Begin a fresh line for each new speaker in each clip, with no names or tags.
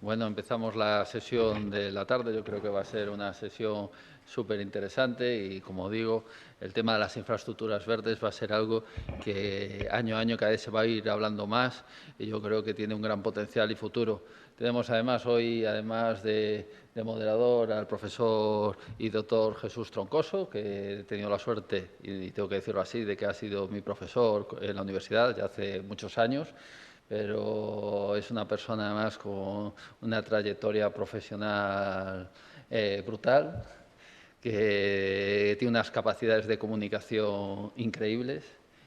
Bueno, empezamos la sesión de la tarde. Yo creo que va a ser una sesión súper interesante y, como digo, el tema de las infraestructuras verdes va a ser algo que año a año cada vez se va a ir hablando más y yo creo que tiene un gran potencial y futuro. Tenemos además hoy, además de moderador, al profesor y doctor Jesús Troncoso, que he tenido la suerte, y tengo que decirlo así, de que ha sido mi profesor en la universidad ya hace muchos años, pero es una persona además con una trayectoria profesional brutal, que tiene unas capacidades de comunicación increíbles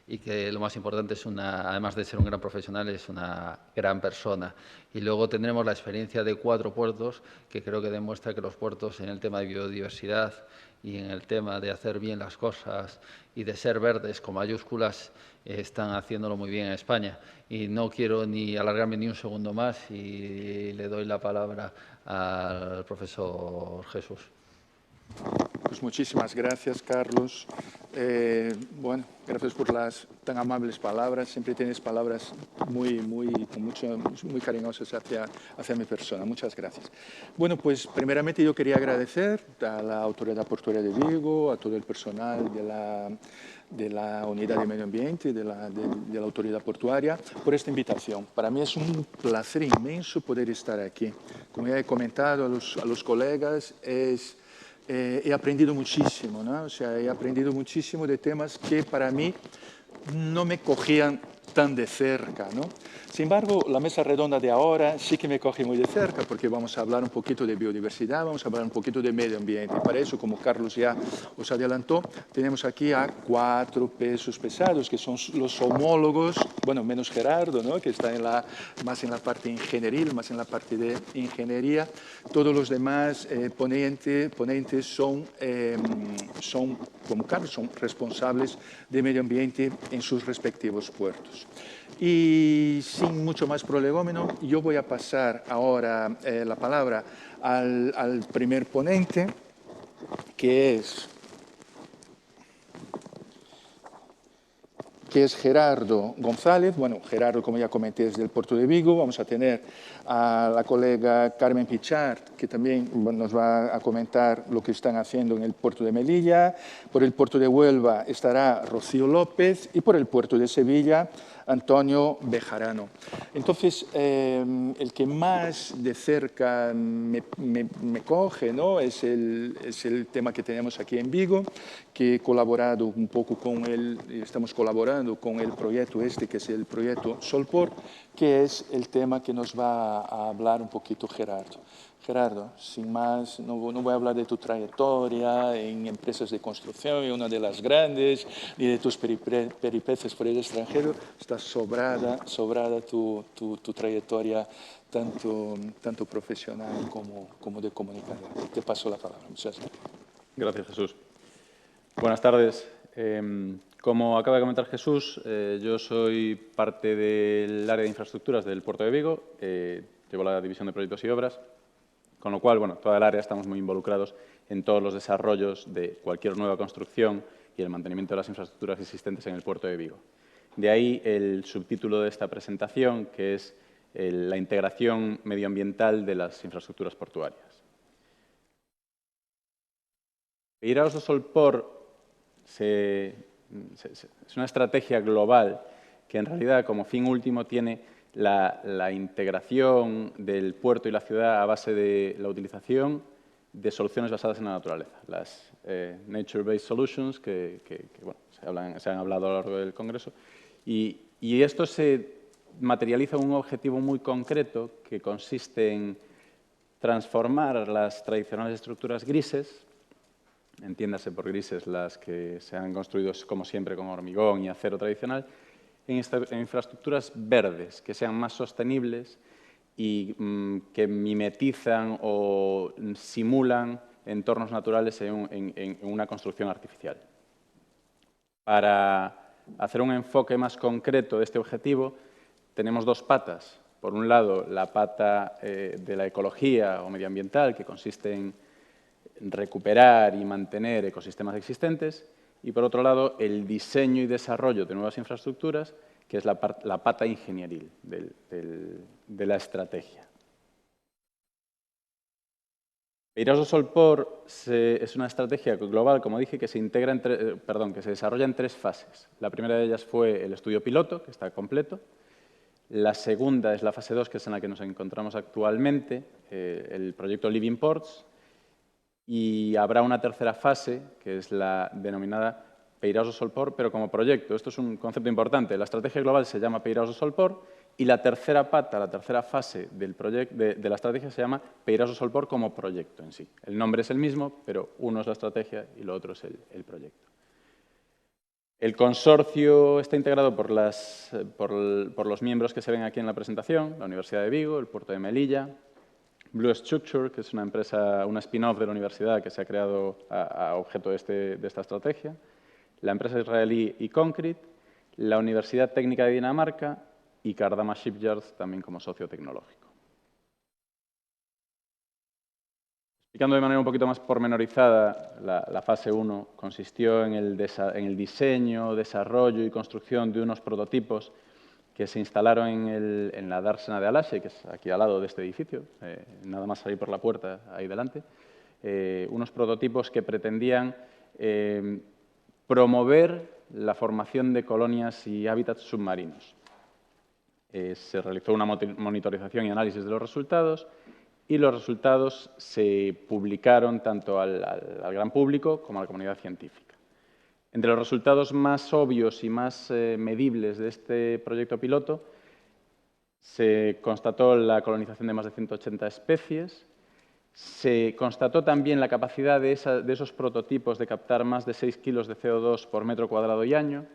y que lo más importante es además de ser un gran profesional, es una gran persona. Y luego tendremos la experiencia de 4 puertos, que creo que demuestra que los puertos en el tema de biodiversidad y en el tema de hacer bien las cosas y de ser verdes con mayúsculas están haciéndolo muy bien en España. Y no quiero ni alargarme ni un segundo más y le doy la palabra al profesor Jesús.
Pues muchísimas gracias, Carlos. Bueno, gracias por las tan amables palabras. Siempre tienes palabras muy cariñosas hacia mi persona. Muchas gracias. Bueno, pues primeramente yo quería agradecer a la Autoridad Portuaria de Vigo, a todo el personal de la Unidad de Medio Ambiente, de la Autoridad Portuaria, por esta invitación. Para mí es un placer inmenso poder estar aquí. Como ya he comentado a los colegas, he aprendido muchísimo, ¿no? O sea, he aprendido muchísimo de temas que para mí no me cogían tan de cerca, ¿no? Sin embargo, la mesa redonda de ahora sí que me coge muy de cerca porque vamos a hablar un poquito de biodiversidad, vamos a hablar un poquito de medio ambiente. Y para eso, como Carlos ya os adelantó, tenemos aquí a 4 pesos pesados, que son los homólogos, bueno, menos Gerardo, ¿no? Que está más en la parte ingenieril, más en la parte de ingeniería. Todos los demás ponentes son, como Carlos, son responsables de medio ambiente en sus respectivos puertos. Y sin mucho más prolegómeno, yo voy a pasar ahora la palabra al primer ponente, que es Gerardo González. Bueno, Gerardo, como ya comenté, es del Puerto de Vigo. Vamos a tener a la colega Carmen Pichart, que también nos va a comentar lo que están haciendo en el Puerto de Melilla. Por el Puerto de Huelva estará Rocío López y por el Puerto de Sevilla, Antonio Bejarano. Entonces, el que más de cerca me coge, ¿no? es el tema que tenemos aquí en Vigo, que he colaborado un poco estamos colaborando con el proyecto que es el proyecto Solpor, que es el tema que nos va a hablar un poquito Gerardo. Gerardo, sin más, no voy a hablar de tu trayectoria en empresas de construcción, y una de las grandes, ni de tus peripecias por el extranjero. Está sobrada tu trayectoria, tanto profesional como de comunicador. Te paso la palabra. Muchas gracias.
Gracias, Jesús. Buenas tardes. Como acaba de comentar Jesús, yo soy parte del área de infraestructuras del Puerto de Vigo, llevo la división de proyectos y obras, con lo cual, bueno, toda el área estamos muy involucrados en todos los desarrollos de cualquier nueva construcción y el mantenimiento de las infraestructuras existentes en el Puerto de Vigo. De ahí el subtítulo de esta presentación, que es la integración medioambiental de las infraestructuras portuarias. Peiraos do Solpor es una estrategia global que en realidad como fin último tiene la integración del puerto y la ciudad a base de la utilización de soluciones basadas en la naturaleza, las Nature-Based Solutions, que bueno, se han hablado a lo largo del Congreso, y esto se materializa en un objetivo muy concreto que consiste en transformar las tradicionales estructuras grises, entiéndase por grises las que se han construido, como siempre, con hormigón y acero tradicional, en infraestructuras verdes, que sean más sostenibles y que mimetizan o simulan entornos naturales en una construcción artificial. Para hacer un enfoque más concreto de este objetivo, tenemos 2 patas. Por un lado, la pata de la ecología o medioambiental, que consiste en recuperar y mantener ecosistemas existentes, y por otro lado, el diseño y desarrollo de nuevas infraestructuras, que es la pata ingenieril de la estrategia. Peirós do Solpor es una estrategia global, como dije, que se desarrolla en 3 fases. La primera de ellas fue el estudio piloto, que está completo. La segunda es la fase 2, que es en la que nos encontramos actualmente, el proyecto Living Ports. Y habrá una tercera fase, que es la denominada Peirós do Solpor, pero como proyecto. Esto es un concepto importante. La estrategia global se llama Peirós do Solpor y la tercera pata, la tercera fase de la estrategia se llama Peirós do Solpor como proyecto en sí. El nombre es el mismo, pero uno es la estrategia y lo otro es el proyecto. El consorcio está integrado por los miembros que se ven aquí en la presentación, la Universidad de Vigo, el Puerto de Melilla, Blue Structure, que es una empresa, una spin-off de la universidad que se ha creado a objeto de esta estrategia, la empresa israelí eConcrete, la Universidad Técnica de Dinamarca y Cardama Shipyards también como socio tecnológico. Explicando de manera un poquito más pormenorizada, la fase 1 consistió en el diseño, desarrollo y construcción de unos prototipos que se instalaron en la dársena de Alashe, que es aquí al lado de este edificio, nada más salir por la puerta ahí delante, unos prototipos que pretendían promover la formación de colonias y hábitats submarinos. Se realizó una monitorización y análisis de los resultados y los resultados se publicaron tanto al gran público como a la comunidad científica. Entre los resultados más obvios y más medibles de este proyecto piloto se constató la colonización de más de 180 especies, se constató también la capacidad de esos prototipos de captar más de 6 kilos de CO2 por metro cuadrado y año,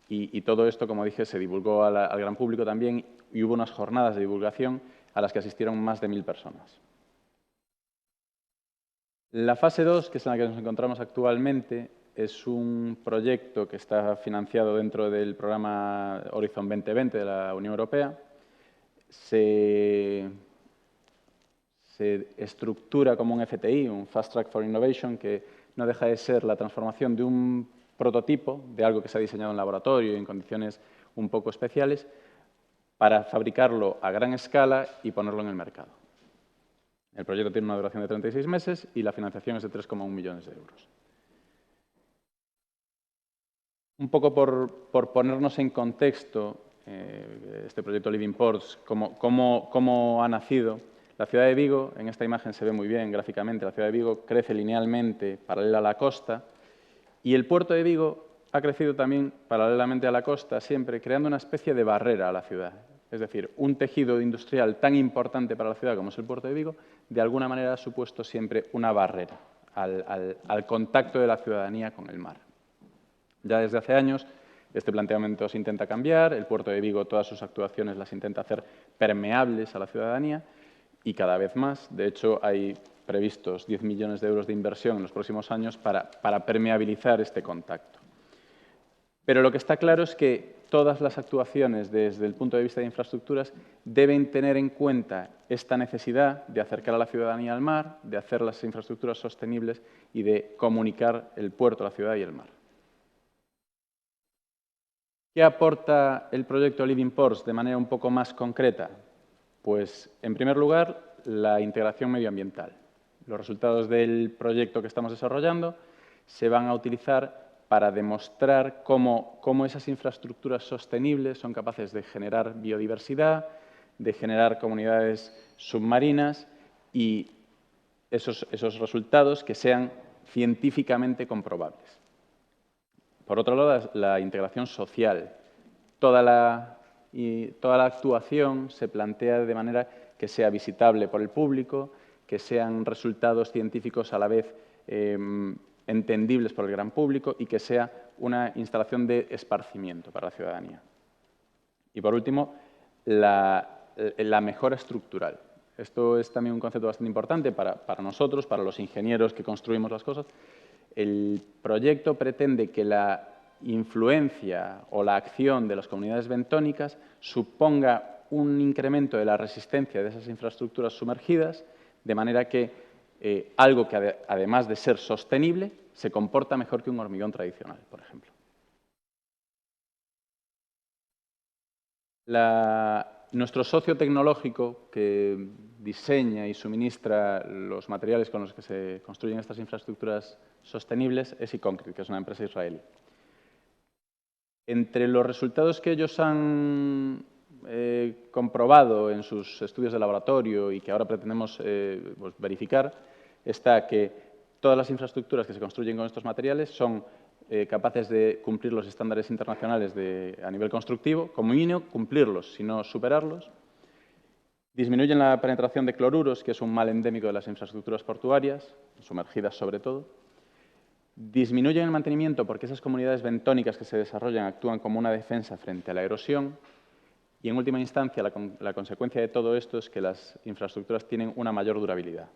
y todo esto, como dije, se divulgó al gran público también y hubo unas jornadas de divulgación a las que asistieron más de 1000 personas. La fase 2, que es en la que nos encontramos actualmente, es un proyecto que está financiado dentro del programa Horizon 2020 de la Unión Europea. Se estructura como un FTI, un Fast Track for Innovation, que no deja de ser la transformación de un prototipo, de algo que se ha diseñado en laboratorio y en condiciones un poco especiales, para fabricarlo a gran escala y ponerlo en el mercado. El proyecto tiene una duración de 36 meses y la financiación es de 3,1 millones de euros. Un poco por ponernos en contexto, este proyecto Living Ports, cómo ha nacido. La ciudad de Vigo, en esta imagen se ve muy bien gráficamente, la ciudad de Vigo crece linealmente paralela a la costa y el puerto de Vigo ha crecido también paralelamente a la costa, siempre creando una especie de barrera a la ciudad. Es decir, un tejido industrial tan importante para la ciudad como es el puerto de Vigo, de alguna manera ha supuesto siempre una barrera al contacto de la ciudadanía con el mar. Ya desde hace años este planteamiento se intenta cambiar, el puerto de Vigo todas sus actuaciones las intenta hacer permeables a la ciudadanía y cada vez más. De hecho, hay previstos 10 millones de euros de inversión en los próximos años para permeabilizar este contacto. Pero lo que está claro es que todas las actuaciones desde el punto de vista de infraestructuras deben tener en cuenta esta necesidad de acercar a la ciudadanía al mar, de hacer las infraestructuras sostenibles y de comunicar el puerto, la ciudad y el mar. ¿Qué aporta el proyecto Living Ports de manera un poco más concreta? Pues, en primer lugar, la integración medioambiental. Los resultados del proyecto que estamos desarrollando se van a utilizar para demostrar cómo esas infraestructuras sostenibles son capaces de generar biodiversidad, de generar comunidades submarinas y esos resultados que sean científicamente comprobables. Por otro lado, la integración social. Toda la actuación se plantea de manera que sea visitable por el público, que sean resultados científicos a la vez entendibles por el gran público y que sea una instalación de esparcimiento para la ciudadanía. Y, por último, la mejora estructural. Esto es también un concepto bastante importante para nosotros, para los ingenieros que construimos las cosas. El proyecto pretende que la influencia o la acción de las comunidades bentónicas suponga un incremento de la resistencia de esas infraestructuras sumergidas, de manera que algo que, además de ser sostenible, se comporta mejor que un hormigón tradicional, por ejemplo. Nuestro socio tecnológico, que diseña y suministra los materiales con los que se construyen estas infraestructuras sostenibles es eConcrete, que es una empresa israelí. Entre los resultados que ellos han comprobado en sus estudios de laboratorio y que ahora pretendemos pues verificar, está que todas las infraestructuras que se construyen con estos materiales son capaces de cumplir los estándares internacionales a nivel constructivo, como mínimo cumplirlos, si no superarlos. Disminuyen la penetración de cloruros, que es un mal endémico de las infraestructuras portuarias, sumergidas sobre todo. Disminuyen el mantenimiento porque esas comunidades bentónicas que se desarrollan actúan como una defensa frente a la erosión. Y, en última instancia, la consecuencia de todo esto es que las infraestructuras tienen una mayor durabilidad.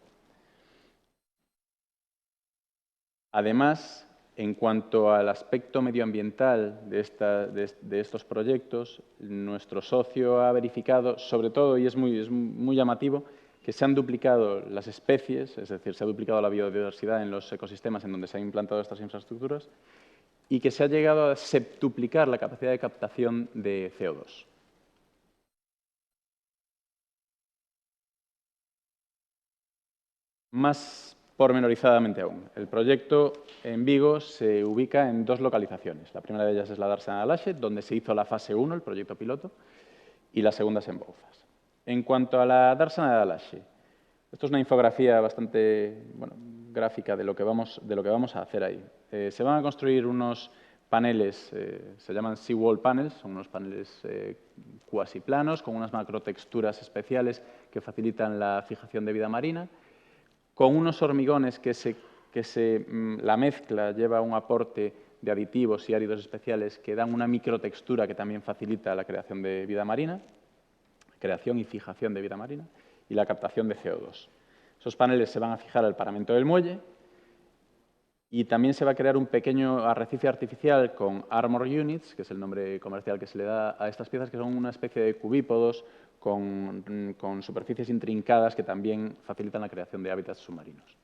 Además, en cuanto al aspecto medioambiental de estos proyectos, nuestro socio ha verificado, sobre todo, y es muy llamativo, que se han duplicado las especies, es decir, se ha duplicado la biodiversidad en los ecosistemas en donde se han implantado estas infraestructuras, y que se ha llegado a septuplicar la capacidad de captación de CO2. Más pormenorizadamente aún, el proyecto en Vigo se ubica en dos localizaciones. La primera de ellas es la Dársena de Alashe, donde se hizo la fase 1, el proyecto piloto, y la segunda es en Bouzas. En cuanto a la Dársena de Alashe, esto es una infografía bastante gráfica de lo que vamos a hacer ahí. Se van a construir unos paneles, se llaman seawall panels, son unos paneles cuasi planos, con unas macrotexturas especiales que facilitan la fijación de vida marina, con unos hormigones la mezcla lleva un aporte de aditivos y áridos especiales que dan una microtextura que también facilita la creación de vida marina, creación y fijación de vida marina, y la captación de CO2. Esos paneles se van a fijar al paramento del muelle y también se va a crear un pequeño arrecife artificial con Armor Units, que es el nombre comercial que se le da a estas piezas, que son una especie de cubípodos con superficies intrincadas que también facilitan la creación de hábitats submarinos.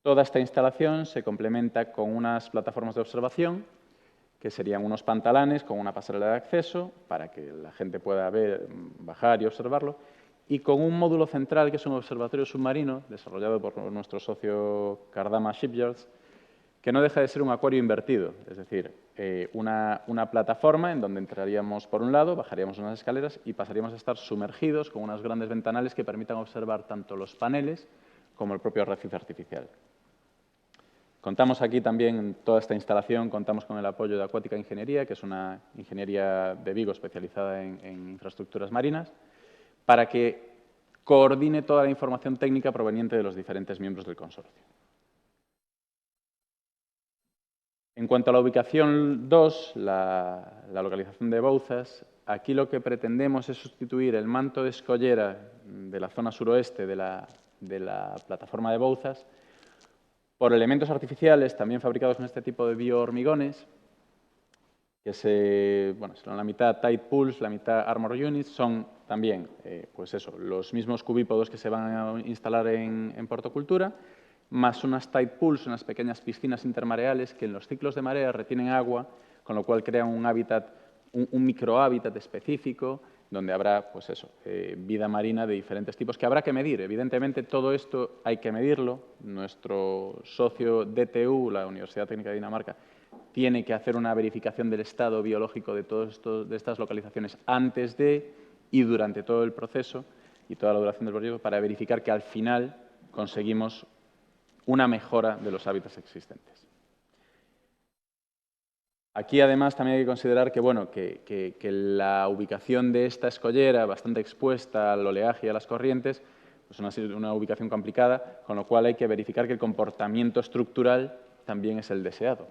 Toda esta instalación se complementa con unas plataformas de observación, que serían unos pantalanes con una pasarela de acceso para que la gente pueda bajar y observarlo, y con un módulo central, que es un observatorio submarino, desarrollado por nuestro socio Cardama Shipyards, que no deja de ser un acuario invertido, es decir, una plataforma en donde entraríamos por un lado, bajaríamos unas escaleras y pasaríamos a estar sumergidos con unas grandes ventanales que permitan observar tanto los paneles como el propio arrecife artificial. Contamos aquí también, en toda esta instalación, contamos con el apoyo de Acuática Ingeniería, que es una ingeniería de Vigo especializada en infraestructuras marinas, para que coordine toda la información técnica proveniente de los diferentes miembros del consorcio. En cuanto a la ubicación 2, la localización de Bouzas, aquí lo que pretendemos es sustituir el manto de escollera de la zona suroeste de la plataforma de Bouzas por elementos artificiales también fabricados con este tipo de biohormigones, que son la mitad Tide Pools, la mitad Armor Units, son también los mismos cubípodos que se van a instalar en portocultura, más unas tide pools, unas pequeñas piscinas intermareales que en los ciclos de marea retienen agua, con lo cual crean un hábitat, un microhábitat específico, donde habrá vida marina de diferentes tipos, que habrá que medir. Evidentemente, todo esto hay que medirlo. Nuestro socio DTU, la Universidad Técnica de Dinamarca, tiene que hacer una verificación del estado biológico de estas localizaciones antes de y durante todo el proceso y toda la duración del proyecto, para verificar que al final conseguimos una mejora de los hábitats existentes. Aquí, además, también hay que considerar que la ubicación de esta escollera, bastante expuesta al oleaje y a las corrientes, es una ubicación complicada, con lo cual hay que verificar que el comportamiento estructural también es el deseado.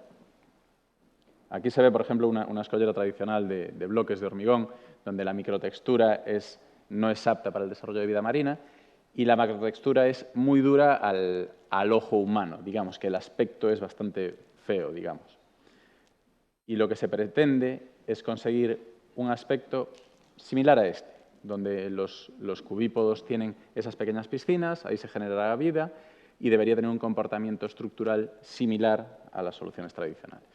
Aquí se ve, por ejemplo, una escollera tradicional de bloques de hormigón, donde la microtextura no es apta para el desarrollo de vida marina, y la macrotextura es muy dura al ojo humano, digamos, que el aspecto es bastante feo, digamos. Y lo que se pretende es conseguir un aspecto similar a este, donde los cubípodos tienen esas pequeñas piscinas, ahí se generará vida y debería tener un comportamiento estructural similar a las soluciones tradicionales.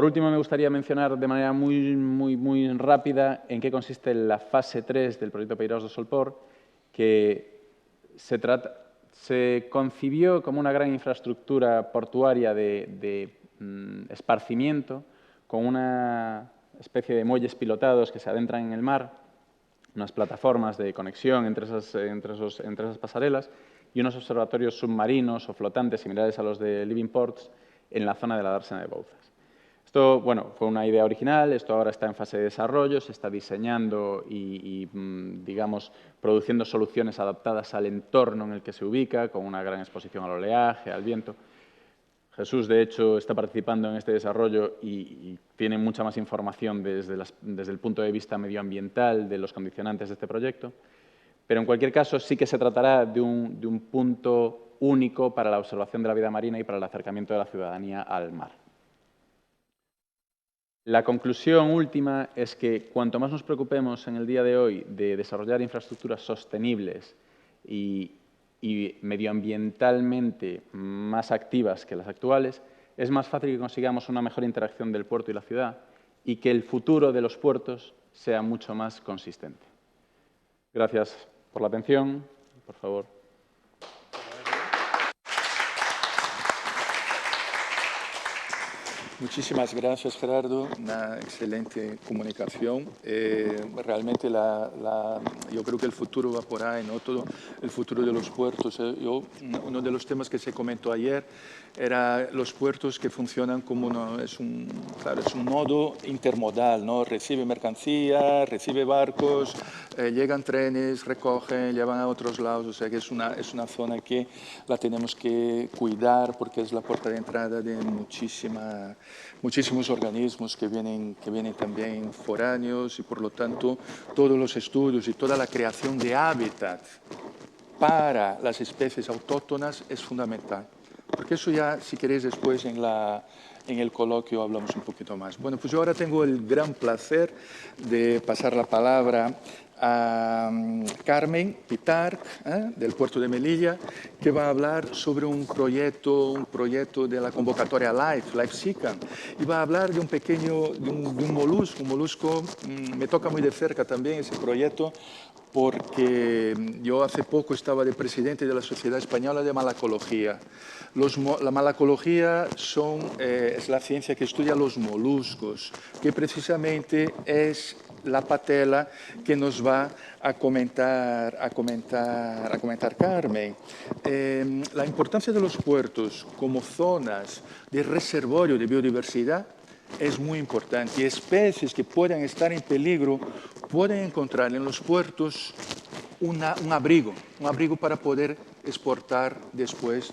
Por último, me gustaría mencionar de manera muy rápida en qué consiste la fase 3 del proyecto Peiraos do Solpor, que se concibió como una gran infraestructura portuaria de esparcimiento, con una especie de muelles pilotados que se adentran en el mar, unas plataformas de conexión entre esas pasarelas y unos observatorios submarinos o flotantes similares a los de Living Ports en la zona de la dársena de Bouzas. Esto, bueno, fue una idea original, esto ahora está en fase de desarrollo, se está diseñando y digamos, produciendo soluciones adaptadas al entorno en el que se ubica, con una gran exposición al oleaje, al viento. Jesús, de hecho, está participando en este desarrollo y tiene mucha más información desde el punto de vista medioambiental de los condicionantes de este proyecto. Pero, en cualquier caso, sí que se tratará de un punto único para la observación de la vida marina y para el acercamiento de la ciudadanía al mar. La conclusión última es que cuanto más nos preocupemos en el día de hoy de desarrollar infraestructuras sostenibles y medioambientalmente más activas que las actuales, es más fácil que consigamos una mejor interacción del puerto y la ciudad y que el futuro de los puertos sea mucho más consistente. Gracias por la atención. Por favor.
Muchísimas gracias, Gerardo. Una excelente comunicación. Realmente yo creo que el futuro va por ahí, ¿no? Todo el futuro de los puertos. Uno de los temas que se comentó ayer era los puertos que funcionan como es un nodo intermodal, ¿no? Recibe mercancía, recibe barcos, llegan trenes, recogen, llevan a otros lados. O sea que es una zona que la tenemos que cuidar porque es la puerta de entrada de muchísimos organismos que vienen también foráneos y, por lo tanto, todos los estudios y toda la creación de hábitat para las especies autóctonas es fundamental. Porque eso ya, si queréis, después en el coloquio hablamos un poquito más. Bueno, pues yo ahora tengo el gran placer de pasar la palabra a Carmen Pitarch, del puerto de Melilla, que va a hablar sobre un proyecto de la convocatoria Life Seeker, y va a hablar de un molusco. Me toca muy de cerca también ese proyecto, porque yo hace poco estaba de presidente de la Sociedad Española de Malacología. La malacología es la ciencia que estudia los moluscos, que precisamente es la patela que nos va a comentar Carmen. La importancia de los puertos como zonas de reservorio de biodiversidad es muy importante, y especies que puedan estar en peligro pueden encontrar en los puertos un abrigo para poder exportar después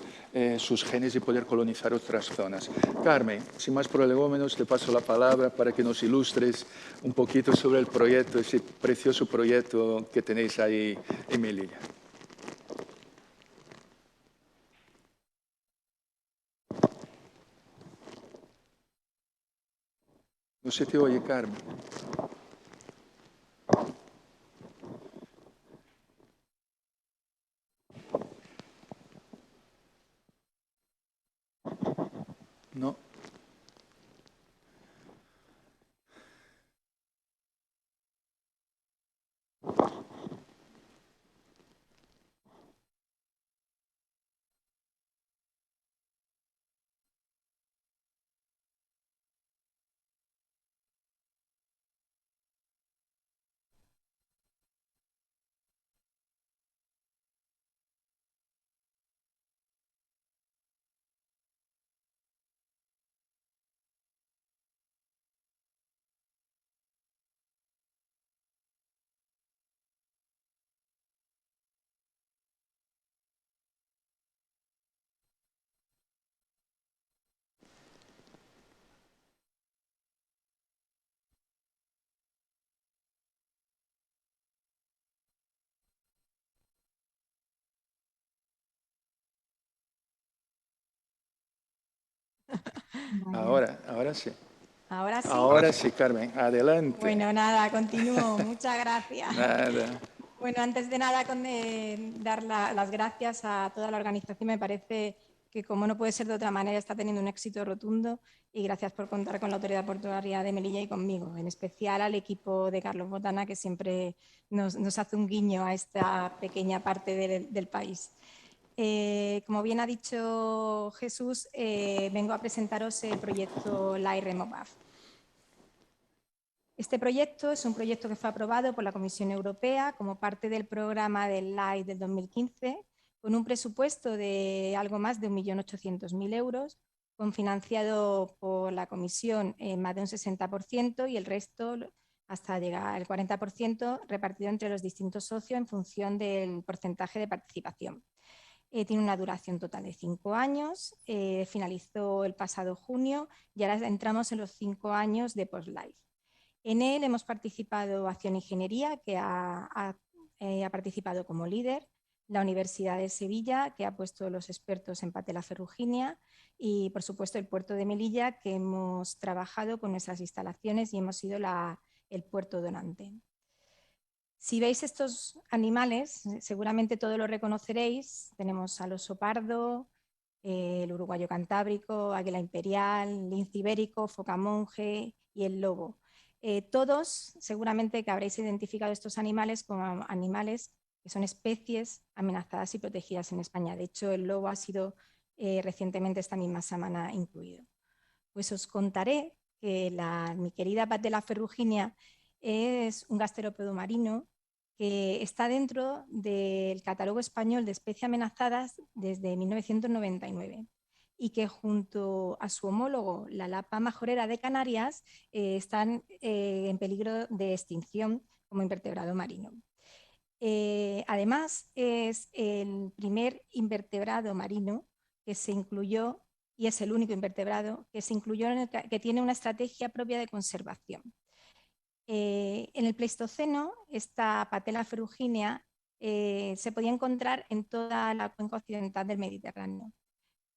sus genes y poder colonizar otras zonas. Carmen, sin más prolegómenos, te paso la palabra para que nos ilustres un poquito sobre el proyecto, ese precioso proyecto que tenéis ahí en Melilla. No se te oye, Carmen. No. Ahora sí.
¿Ahora sí?
Ahora sí, Carmen, adelante.
Bueno, nada, continúo. Muchas gracias.
Nada.
Bueno, antes de nada, dar las gracias a toda la organización. Me parece que que, como no puede ser de otra manera, está teniendo un éxito rotundo, y gracias por contar con la Autoridad Portuaria de Melilla y conmigo, en especial al equipo de Carlos Botana, que siempre nos hace un guiño a esta pequeña parte del país. Como bien ha dicho Jesús, vengo a presentaros el proyecto LIFE-REMOVAF. Este proyecto es un proyecto que fue aprobado por la Comisión Europea como parte del programa del LIFE del 2015, con un presupuesto de algo más de 1.800.000 euros, confinanciado por la Comisión en más de un 60% y el resto, hasta llegar al 40%, repartido entre los distintos socios en función del porcentaje de participación. Tiene una duración total de 5 años, finalizó el pasado junio y ahora entramos en los 5 años de post-LIFE. En él hemos participado Acción Ingeniería, que ha participado como líder, la Universidad de Sevilla, que ha puesto los expertos en patela ferruginea, y por supuesto el puerto de Melilla, que hemos trabajado con nuestras instalaciones y hemos sido el puerto donante. Si veis estos animales, seguramente todos los reconoceréis. Tenemos al oso pardo, el uruguayo cantábrico, águila imperial, lince ibérico, foca monje y el lobo. Todos seguramente que habréis identificado estos animales como animales que son especies amenazadas y protegidas en España. De hecho, el lobo ha sido recientemente esta misma semana incluido. Pues os contaré que mi querida patela ferruginea es un gasterópodo marino que está dentro del catálogo español de especies amenazadas desde 1999 y que junto a su homólogo, la lapa majorera de Canarias, están en peligro de extinción como invertebrado marino. Además, es el primer invertebrado marino que se incluyó, y es el único invertebrado que se incluyó que tiene una estrategia propia de conservación. En el Pleistoceno, esta patela ferruginea se podía encontrar en toda la cuenca occidental del Mediterráneo,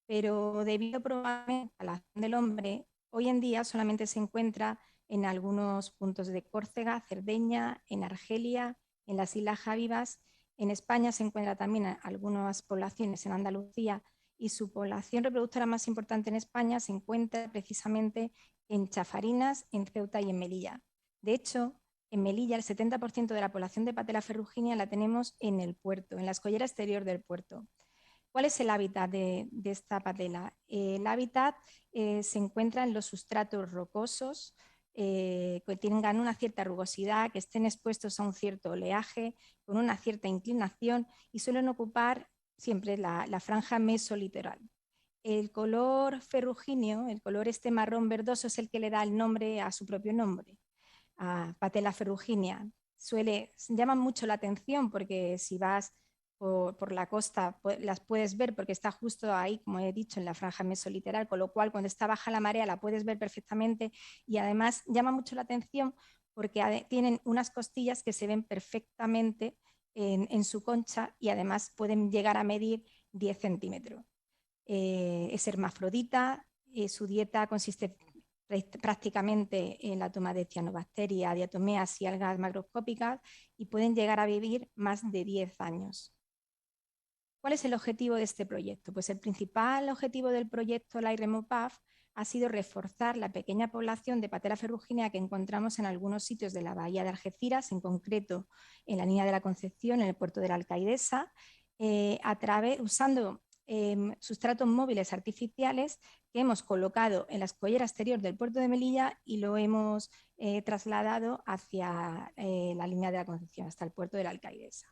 pero debido probablemente a la acción del hombre, hoy en día solamente se encuentra en algunos puntos de Córcega, Cerdeña, en Argelia, en las Islas Javivas. En España se encuentra también en algunas poblaciones en Andalucía, y su población reproductora más importante en España se encuentra precisamente en Chafarinas, en Ceuta y en Melilla. De hecho, en Melilla el 70% de la población de patela ferruginea la tenemos en el puerto, en la escollera exterior del puerto. ¿Cuál es el hábitat de esta patela? El hábitat se encuentra en los sustratos rocosos, que tengan una cierta rugosidad, que estén expuestos a un cierto oleaje, con una cierta inclinación, y suelen ocupar siempre la franja mesolitoral. El color ferrugíneo, el color este marrón verdoso, es el que le da el nombre a su propio nombre, a patela ferruginea. Llaman mucho la atención porque si vas por la costa las puedes ver porque está justo ahí, como he dicho, en la franja mesoliteral, con lo cual cuando está baja la marea la puedes ver perfectamente, y además llama mucho la atención porque tienen unas costillas que se ven perfectamente en su concha, y además pueden llegar a medir 10 centímetros. Es hermafrodita, su dieta consiste prácticamente en la toma de cianobacterias, diatomeas y algas macroscópicas, y pueden llegar a vivir más de 10 años. ¿Cuál es el objetivo de este proyecto? Pues el principal objetivo del proyecto LIFE-REMOVAF ha sido reforzar la pequeña población de patela ferruginea que encontramos en algunos sitios de la bahía de Algeciras, en concreto en la línea de la Concepción, en el puerto de la Alcaidesa, usando sustratos móviles artificiales que hemos colocado en la escollera exterior del puerto de Melilla y lo hemos trasladado hacia la línea de la Concepción, hasta el puerto de la Alcaidesa.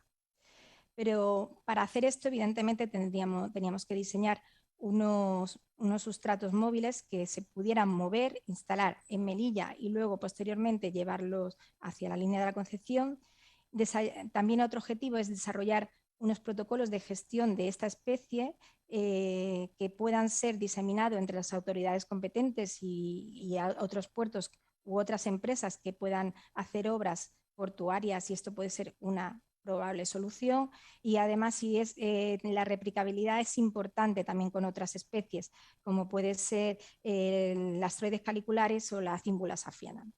Pero para hacer esto, evidentemente, teníamos que diseñar unos sustratos móviles que se pudieran mover, instalar en Melilla y luego posteriormente llevarlos hacia la línea de la Concepción. También otro objetivo es desarrollar unos protocolos de gestión de esta especie que puedan ser diseminados entre las autoridades competentes y otros puertos u otras empresas que puedan hacer obras portuarias, y esto puede ser una probable solución. Y además, la replicabilidad es importante también con otras especies, como puede ser las troides caliculares o la Cimbula safiana.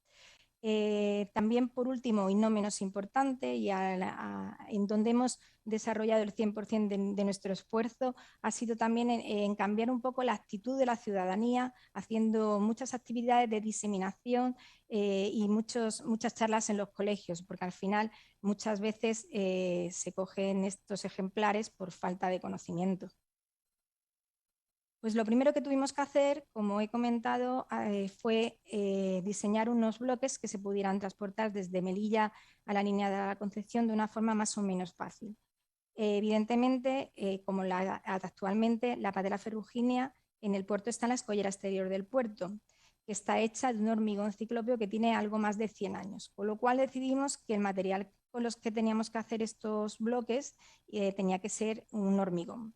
También, por último, y no menos importante, y en donde hemos desarrollado el 100% de nuestro esfuerzo, ha sido también en cambiar un poco la actitud de la ciudadanía, haciendo muchas actividades de diseminación y muchas charlas en los colegios, porque al final muchas veces se cogen estos ejemplares por falta de conocimiento. Pues lo primero que tuvimos que hacer, como he comentado, fue diseñar unos bloques que se pudieran transportar desde Melilla a la línea de la Concepción de una forma más o menos fácil. Evidentemente, como actualmente, la patera ferruginea en el puerto está en la escollera exterior del puerto, que está hecha de un hormigón ciclópeo que tiene algo más de 100 años, con lo cual decidimos que el material con los que teníamos que hacer estos bloques tenía que ser un hormigón.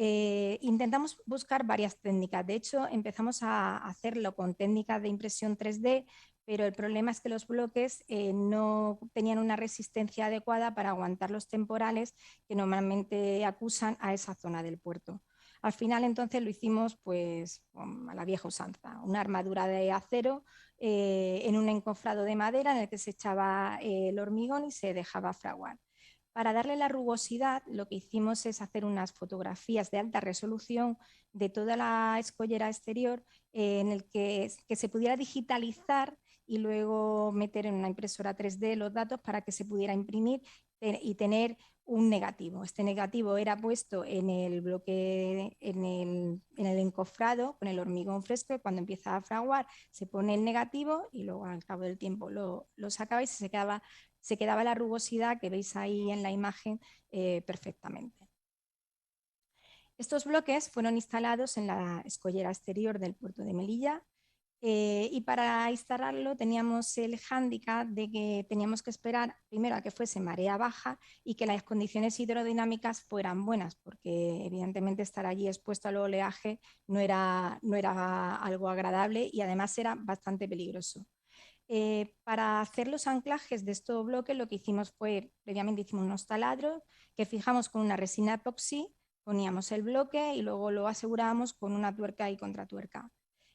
Intentamos buscar varias técnicas. De hecho, empezamos a hacerlo con técnicas de impresión 3D, pero el problema es que los bloques no tenían una resistencia adecuada para aguantar los temporales que normalmente acusan a esa zona del puerto. Al final, entonces, lo hicimos pues a la vieja usanza, una armadura de acero en un encofrado de madera en el que se echaba el hormigón y se dejaba fraguar. Para darle la rugosidad, lo que hicimos es hacer unas fotografías de alta resolución de toda la escollera exterior en el que se pudiera digitalizar y luego meter en una impresora 3D los datos para que se pudiera imprimir y tener un negativo. Este negativo era puesto en el bloque, en el encofrado con el hormigón fresco, y cuando empieza a fraguar se pone el negativo y luego al cabo del tiempo lo sacaba y se quedaba la rugosidad que veis ahí en la imagen perfectamente. Estos bloques fueron instalados en la escollera exterior del puerto de Melilla y para instalarlo teníamos el hándicap de que teníamos que esperar primero a que fuese marea baja y que las condiciones hidrodinámicas fueran buenas, porque evidentemente estar allí expuesto al oleaje no era algo agradable y además era bastante peligroso. Para hacer los anclajes de estos bloques lo que hicimos fue, previamente hicimos unos taladros que fijamos con una resina epoxi, poníamos el bloque y luego lo asegurábamos con una tuerca y contratuerca.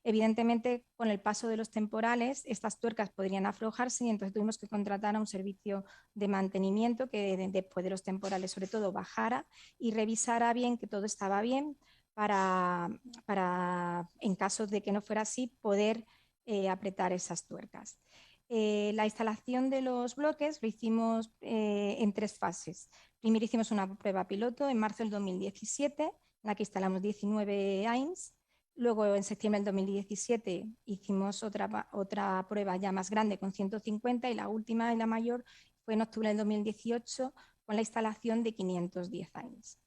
Evidentemente, con el paso de los temporales, estas tuercas podrían aflojarse y entonces tuvimos que contratar a un servicio de mantenimiento que después de los temporales, sobre todo, bajara y revisara bien que todo estaba bien para en caso de que no fuera así, poder apretar esas tuercas. La instalación de los bloques lo hicimos en 3 fases. Primero hicimos una prueba piloto en marzo del 2017, en la que instalamos 19 AIMS. Luego, en septiembre del 2017, hicimos otra prueba ya más grande con 150 y la última y la mayor fue en octubre del 2018 con la instalación de 510 AIMS.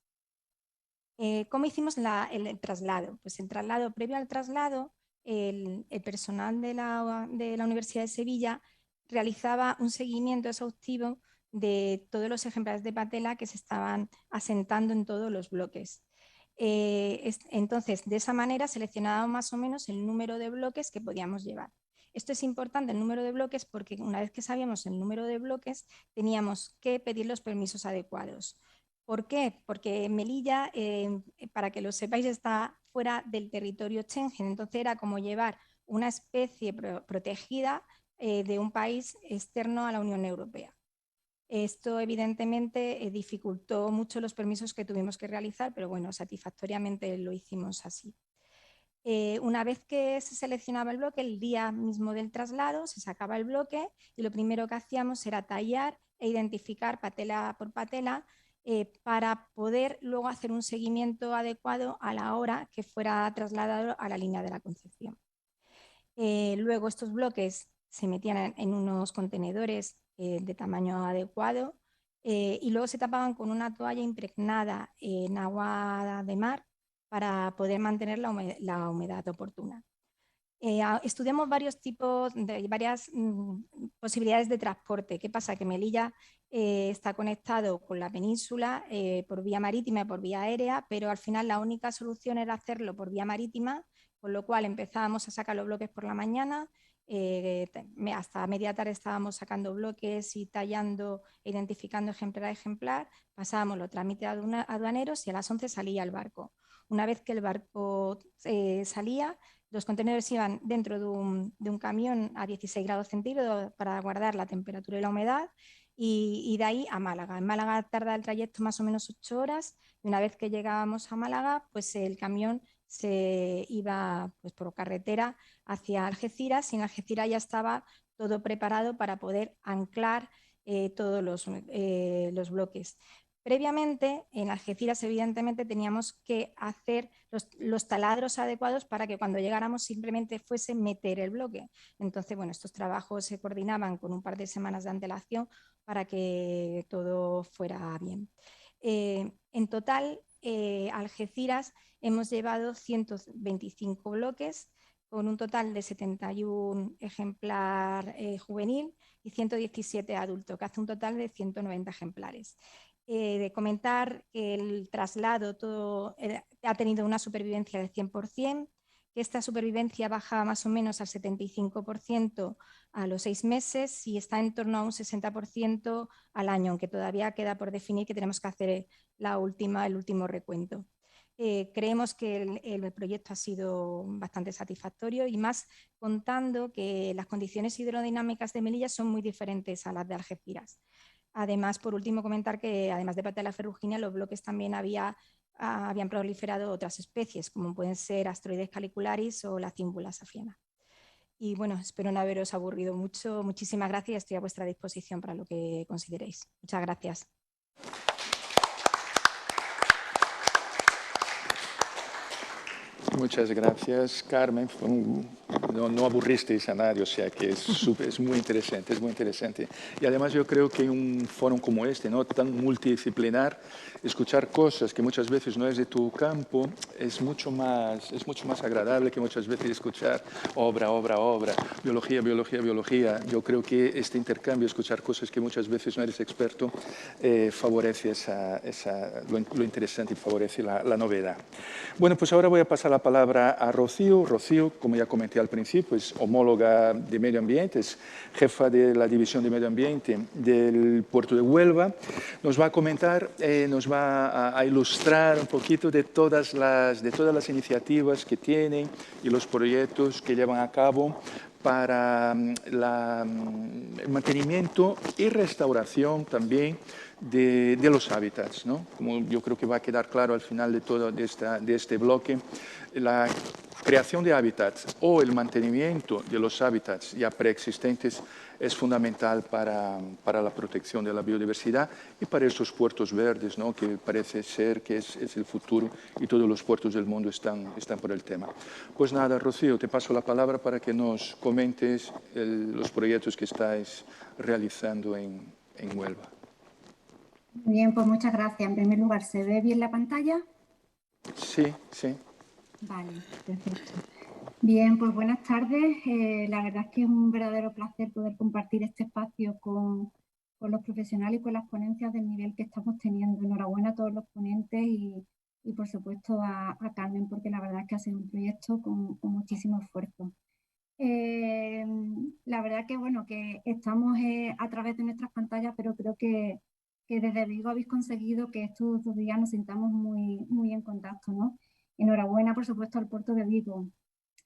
¿Cómo hicimos el traslado? Pues el traslado, previo al traslado, el personal de la Universidad de Sevilla realizaba un seguimiento exhaustivo de todos los ejemplares de patela que se estaban asentando en todos los bloques. Entonces, de esa manera seleccionábamos más o menos el número de bloques que podíamos llevar. Esto es importante, el número de bloques, porque una vez que sabíamos el número de bloques, teníamos que pedir los permisos adecuados. ¿Por qué? Porque Melilla, para que lo sepáis, está fuera del territorio Schengen, entonces era como llevar una especie protegida de un país externo a la Unión Europea. Esto evidentemente dificultó mucho los permisos que tuvimos que realizar, pero bueno, satisfactoriamente lo hicimos así. Una vez que se seleccionaba el bloque, el día mismo del traslado, se sacaba el bloque y lo primero que hacíamos era tallar e identificar patela por patela para poder luego hacer un seguimiento adecuado a la hora que fuera trasladado a la línea de la Concepción. Luego estos bloques se metían en unos contenedores de tamaño adecuado y luego se tapaban con una toalla impregnada en agua de mar para poder mantener la humedad oportuna. Estudiamos varias posibilidades de transporte. ¿Qué pasa? Que Melilla está conectado con la península por vía marítima y por vía aérea, pero al final la única solución era hacerlo por vía marítima, con lo cual empezábamos a sacar los bloques por la mañana, hasta media tarde estábamos sacando bloques y tallando, identificando ejemplar a ejemplar, pasábamos los trámites aduaneros y a las 11 salía el barco. Una vez que el barco salía, Los contenedores iban dentro de un camión a 16 grados centígrados para guardar la temperatura y la humedad, y de ahí a Málaga. En Málaga tarda el trayecto más o menos 8 horas, y una vez que llegábamos a Málaga, pues el camión se iba pues, por carretera hacia Algeciras, y en Algeciras ya estaba todo preparado para poder anclar todos los bloques. Previamente, en Algeciras, evidentemente, teníamos que hacer los taladros adecuados para que cuando llegáramos simplemente fuese meter el bloque. Entonces, bueno, estos trabajos se coordinaban con un par de semanas de antelación para que todo fuera bien. En total, Algeciras hemos llevado 125 bloques con un total de 71 ejemplar juvenil y 117 adulto, que hace un total de 190 ejemplares. De comentar que el traslado ha tenido una supervivencia del 100%, que esta supervivencia baja más o menos al 75% a los 6 meses y está en torno a un 60% al año, aunque todavía queda por definir que tenemos que hacer el último recuento. Creemos que el proyecto ha sido bastante satisfactorio, y más contando que las condiciones hidrodinámicas de Melilla son muy diferentes a las de Algeciras. Además, por último, comentar que además de Patella ferruginea, los bloques también habían proliferado otras especies, como pueden ser Asteroides calicularis o la Címbula safiana. Y bueno, espero no haberos aburrido mucho. Muchísimas gracias y estoy a vuestra disposición para lo que consideréis. Muchas gracias.
Muchas gracias, Carmen. No aburristeis a nadie, o sea que es muy interesante, es muy interesante. Y además yo creo que un foro como este, ¿no?, tan multidisciplinar, escuchar cosas que muchas veces no es de tu campo, es mucho más agradable que muchas veces escuchar obra, biología, biología, biología. Yo creo que este intercambio, escuchar cosas que muchas veces no eres experto, favorece lo interesante y favorece la novedad. Bueno, pues ahora voy a pasar la palabra a Rocío. Rocío, como ya comenté al principio, es homóloga de medio ambiente, es jefa de la División de Medio Ambiente del Puerto de Huelva. Nos va a comentar, nos va a ilustrar un poquito de todas las iniciativas que tienen y los proyectos que llevan a cabo para el mantenimiento y restauración también de los hábitats, ¿no? Como yo creo que va a quedar claro al final de este bloque, la creación de hábitats o el mantenimiento de los hábitats ya preexistentes es fundamental para la protección de la biodiversidad y para estos puertos verdes, ¿no?, que parece ser que es el futuro y todos los puertos del mundo están por el tema. Pues nada, Rocío, te paso la palabra para que nos comentes los proyectos que estáis realizando en Huelva.
Muy bien, pues muchas gracias. En primer lugar, ¿se ve bien la pantalla?
Sí, sí.
Vale, perfecto. Bien, pues buenas tardes. La verdad es que es un verdadero placer poder compartir este espacio con los profesionales y con las ponencias del nivel que estamos teniendo. Enhorabuena a todos los ponentes y por supuesto a Carmen, porque la verdad es que ha sido un proyecto con muchísimo esfuerzo. La verdad que bueno, que estamos a través de nuestras pantallas, pero creo que desde Vigo habéis conseguido que estos 2 días nos sintamos muy en contacto, ¿no? Enhorabuena, por supuesto, al Puerto de Vigo,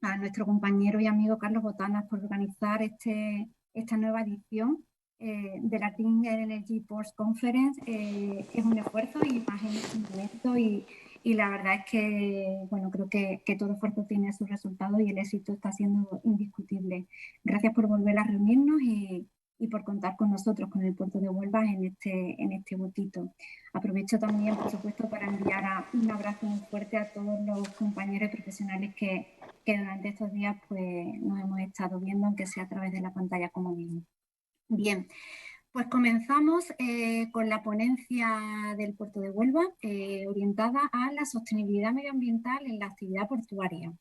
a nuestro compañero y amigo Carlos Botanas por organizar esta nueva edición de la Clean Energy Ports Conference. Es un esfuerzo y más en este momento, y la verdad es que, bueno, creo que todo esfuerzo tiene sus resultados y el éxito está siendo indiscutible. Gracias por volver a reunirnos y por contar con nosotros, con el Puerto de Huelva, en este botito. Aprovecho también, por supuesto, para enviar un abrazo muy fuerte a todos los compañeros y profesionales que durante estos días pues, nos hemos estado viendo, aunque sea a través de la pantalla como mismo. Bien, pues comenzamos con la ponencia del Puerto de Huelva, orientada a la sostenibilidad medioambiental en la actividad portuaria.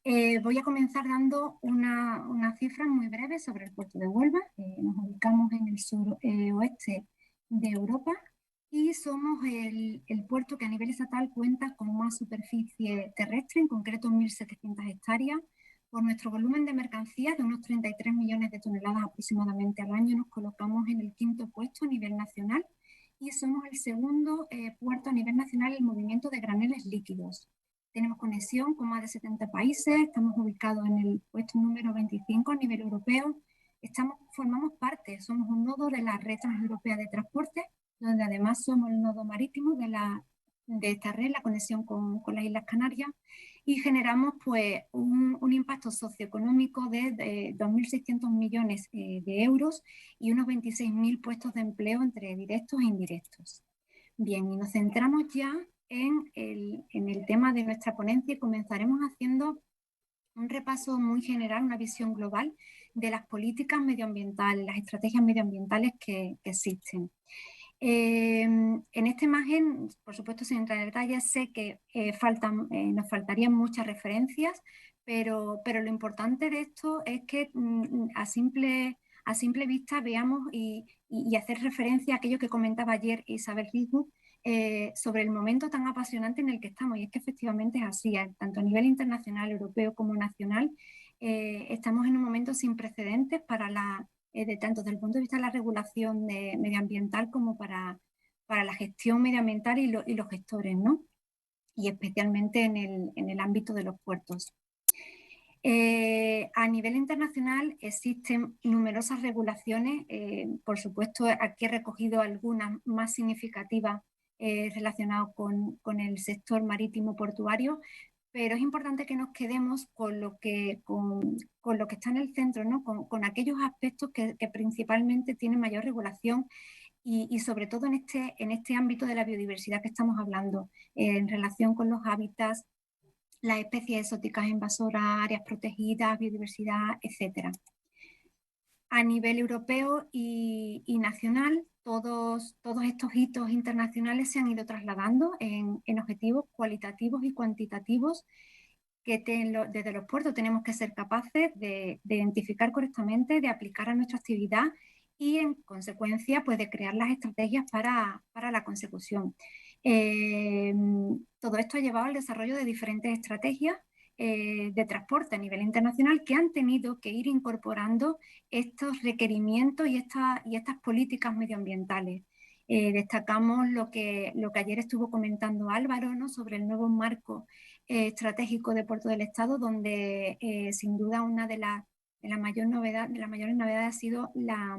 Voy a comenzar dando una cifra muy breve sobre el Puerto de Huelva. Nos ubicamos en el suroeste de Europa y somos el puerto que a nivel estatal cuenta con más superficie terrestre, en concreto 1.700 hectáreas. Por nuestro volumen de mercancías de unos 33 millones de toneladas aproximadamente al año, nos colocamos en el 5º puesto a nivel nacional y somos el segundo puerto a nivel nacional en movimiento de graneles líquidos. tenemos conexión con más de 70 países, estamos ubicados en el puesto número 25 a nivel europeo, formamos parte, somos un nodo de la red transeuropea de transporte, donde además somos el nodo marítimo de esta red, la conexión con las Islas Canarias, y generamos pues, un impacto socioeconómico de 2.600 millones de euros y unos 26.000 puestos de empleo entre directos e indirectos. Bien, y nos centramos ya en el tema de nuestra ponencia y comenzaremos haciendo un repaso muy general, una visión global de las políticas medioambientales, las estrategias medioambientales que existen. En esta imagen, por supuesto, sin entrar en detalles, sé que nos faltarían muchas referencias, pero lo importante de esto es que a simple vista veamos y hacer referencia a aquello que comentaba ayer Isabel Rizzo sobre el momento tan apasionante en el que estamos. Y es que efectivamente es así, tanto a nivel internacional, europeo como nacional, estamos en un momento sin precedentes para tanto desde el punto de vista de la regulación medioambiental como para la gestión medioambiental y los gestores, ¿no? Y especialmente en el ámbito de los puertos. A nivel internacional existen numerosas regulaciones, por supuesto aquí he recogido algunas más significativas relacionadas con el sector marítimo portuario, pero es importante que nos quedemos con lo que está en el centro, ¿no? con aquellos aspectos que principalmente tienen mayor regulación y sobre todo en este ámbito de la biodiversidad que estamos hablando, en relación con los hábitats, las especies exóticas invasoras, áreas protegidas, biodiversidad, etc. A nivel europeo y nacional, todos estos hitos internacionales se han ido trasladando en objetivos cualitativos y cuantitativos que desde los puertos tenemos que ser capaces de identificar correctamente, de aplicar a nuestra actividad y en consecuencia pues, de crear las estrategias para la consecución. Todo esto ha llevado al desarrollo de diferentes estrategias de transporte a nivel internacional que han tenido que ir incorporando estos requerimientos y estas políticas medioambientales. Destacamos lo que ayer estuvo comentando Álvaro, ¿no? Sobre el nuevo marco estratégico de Puerto del Estado, donde sin duda una de las mayores novedades ha sido la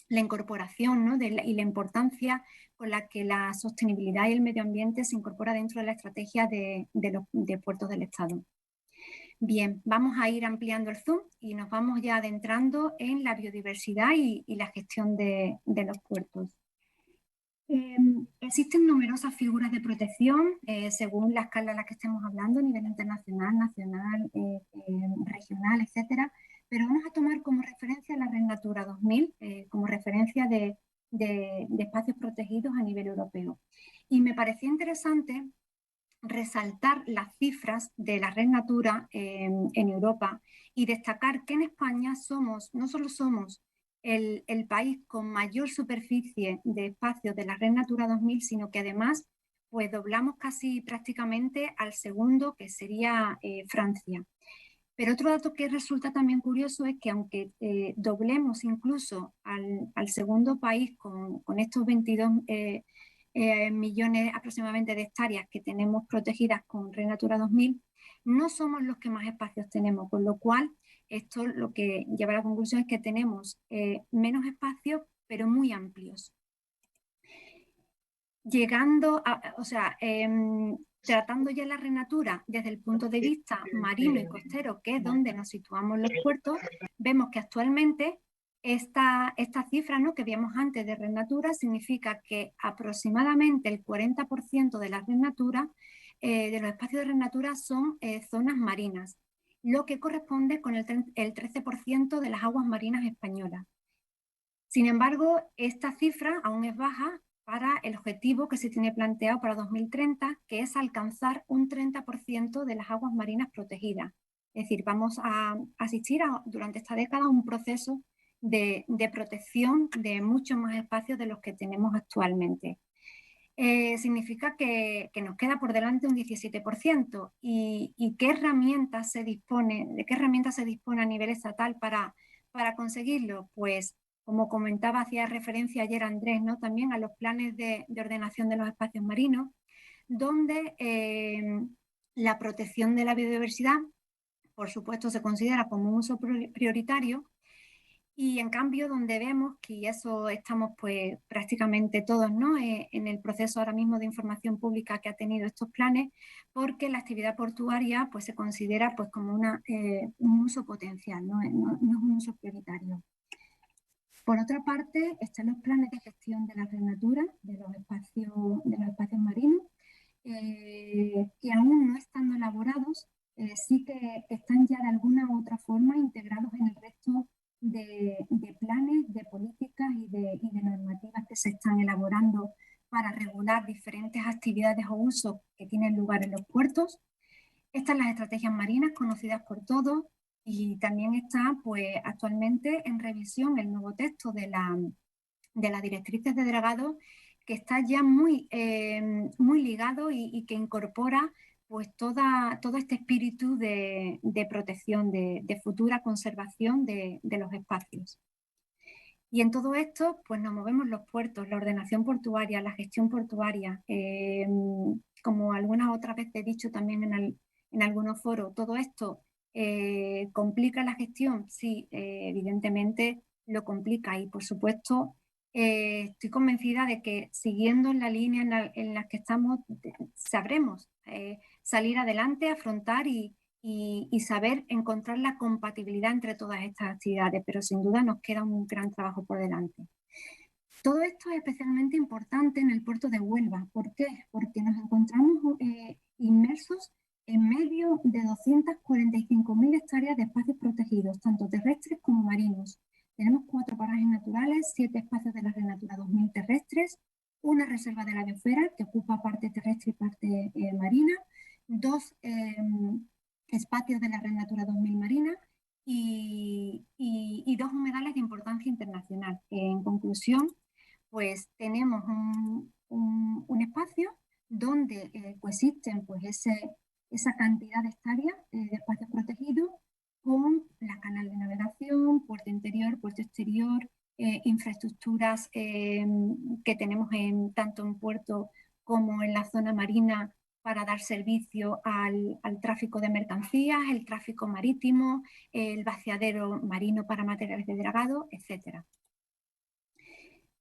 incorporación, ¿no? y la importancia con la que la sostenibilidad y el medio ambiente se incorpora dentro de la estrategia de Puertos del Estado. Bien, vamos a ir ampliando el zoom y nos vamos ya adentrando en la biodiversidad y la gestión de los puertos. Existen numerosas figuras de protección según la escala a la que estemos hablando, a nivel internacional, nacional, regional, etcétera, pero vamos a tomar como referencia la Red Natura 2000, como referencia de espacios protegidos a nivel europeo. Y me parecía interesante resaltar las cifras de la Red Natura en Europa y destacar que en España no solo somos el país con mayor superficie de espacio de la Red Natura 2000, sino que además pues doblamos casi prácticamente al segundo, que sería Francia. Pero otro dato que resulta también curioso es que aunque doblemos incluso al segundo país con estos 22 millones aproximadamente de hectáreas que tenemos protegidas con Red Natura 2000, no somos los que más espacios tenemos, con lo cual esto lo que lleva a la conclusión es que tenemos menos espacios, pero muy amplios. Tratando ya la Red Natura desde el punto de vista marino y costero, que es donde nos situamos los puertos, vemos que actualmente esta cifra, ¿no? que vimos antes de Red Natura significa que aproximadamente el 40% de la Red Natura, de los espacios de Red Natura son zonas marinas, lo que corresponde con el 13% de las aguas marinas españolas. Sin embargo, esta cifra aún es baja para el objetivo que se tiene planteado para 2030, que es alcanzar un 30% de las aguas marinas protegidas. Es decir, vamos a asistir durante esta década a un proceso de protección de muchos más espacios de los que tenemos actualmente. Significa que nos queda por delante un 17%. ¿Y de qué herramientas se dispone a nivel estatal para conseguirlo? Pues, como comentaba, hacía referencia ayer Andrés, ¿no? También a los planes de ordenación de los espacios marinos, donde La protección de la biodiversidad, por supuesto, se considera como un uso prioritario, y en cambio donde vemos que, y eso estamos pues prácticamente todos, ¿no?, en el proceso ahora mismo de información pública que ha tenido estos planes, porque la actividad portuaria pues se considera pues como un uso potencial, no es un uso prioritario. Por otra parte, están los planes de gestión de la red Natura, de los espacios marinos, que aún no estando elaborados, sí que están ya de alguna u otra forma integrados en el resto de planes, de políticas y de normativas que se están elaborando para regular diferentes actividades o usos que tienen lugar en los puertos. Están las estrategias marinas conocidas por todos, y también está pues actualmente en revisión el nuevo texto de las directrices de dragado, que está ya muy ligado y que incorpora pues todo este espíritu de protección, de futura conservación de los espacios. Y en todo esto pues nos movemos los puertos, la ordenación portuaria, la gestión portuaria, como algunas otras veces he dicho también en algunos foros, todo esto ¿complica la gestión? Sí, evidentemente lo complica, y por supuesto estoy convencida de que siguiendo en la línea en la que estamos sabremos salir adelante, afrontar y saber encontrar la compatibilidad entre todas estas actividades, pero sin duda nos queda un gran trabajo por delante. Todo esto es especialmente importante en el puerto de Huelva. ¿Por qué? Porque nos encontramos inmersos en medio de 245.000 hectáreas de espacios protegidos, tanto terrestres como marinos. Tenemos 4 parajes naturales, 7 espacios de la Red Natura 2000 terrestres, una reserva de la biosfera que ocupa parte terrestre y parte marina, 2 espacios de la Red Natura 2000 marina y 2 humedales de importancia internacional. En conclusión, pues tenemos un espacio donde coexisten pues esa cantidad de hectáreas de espacios protegidos con la canal de navegación, puerto interior, puerto exterior, infraestructuras que tenemos tanto en puerto como en la zona marina para dar servicio al tráfico de mercancías, el tráfico marítimo, el vaciadero marino para materiales de dragado, etc.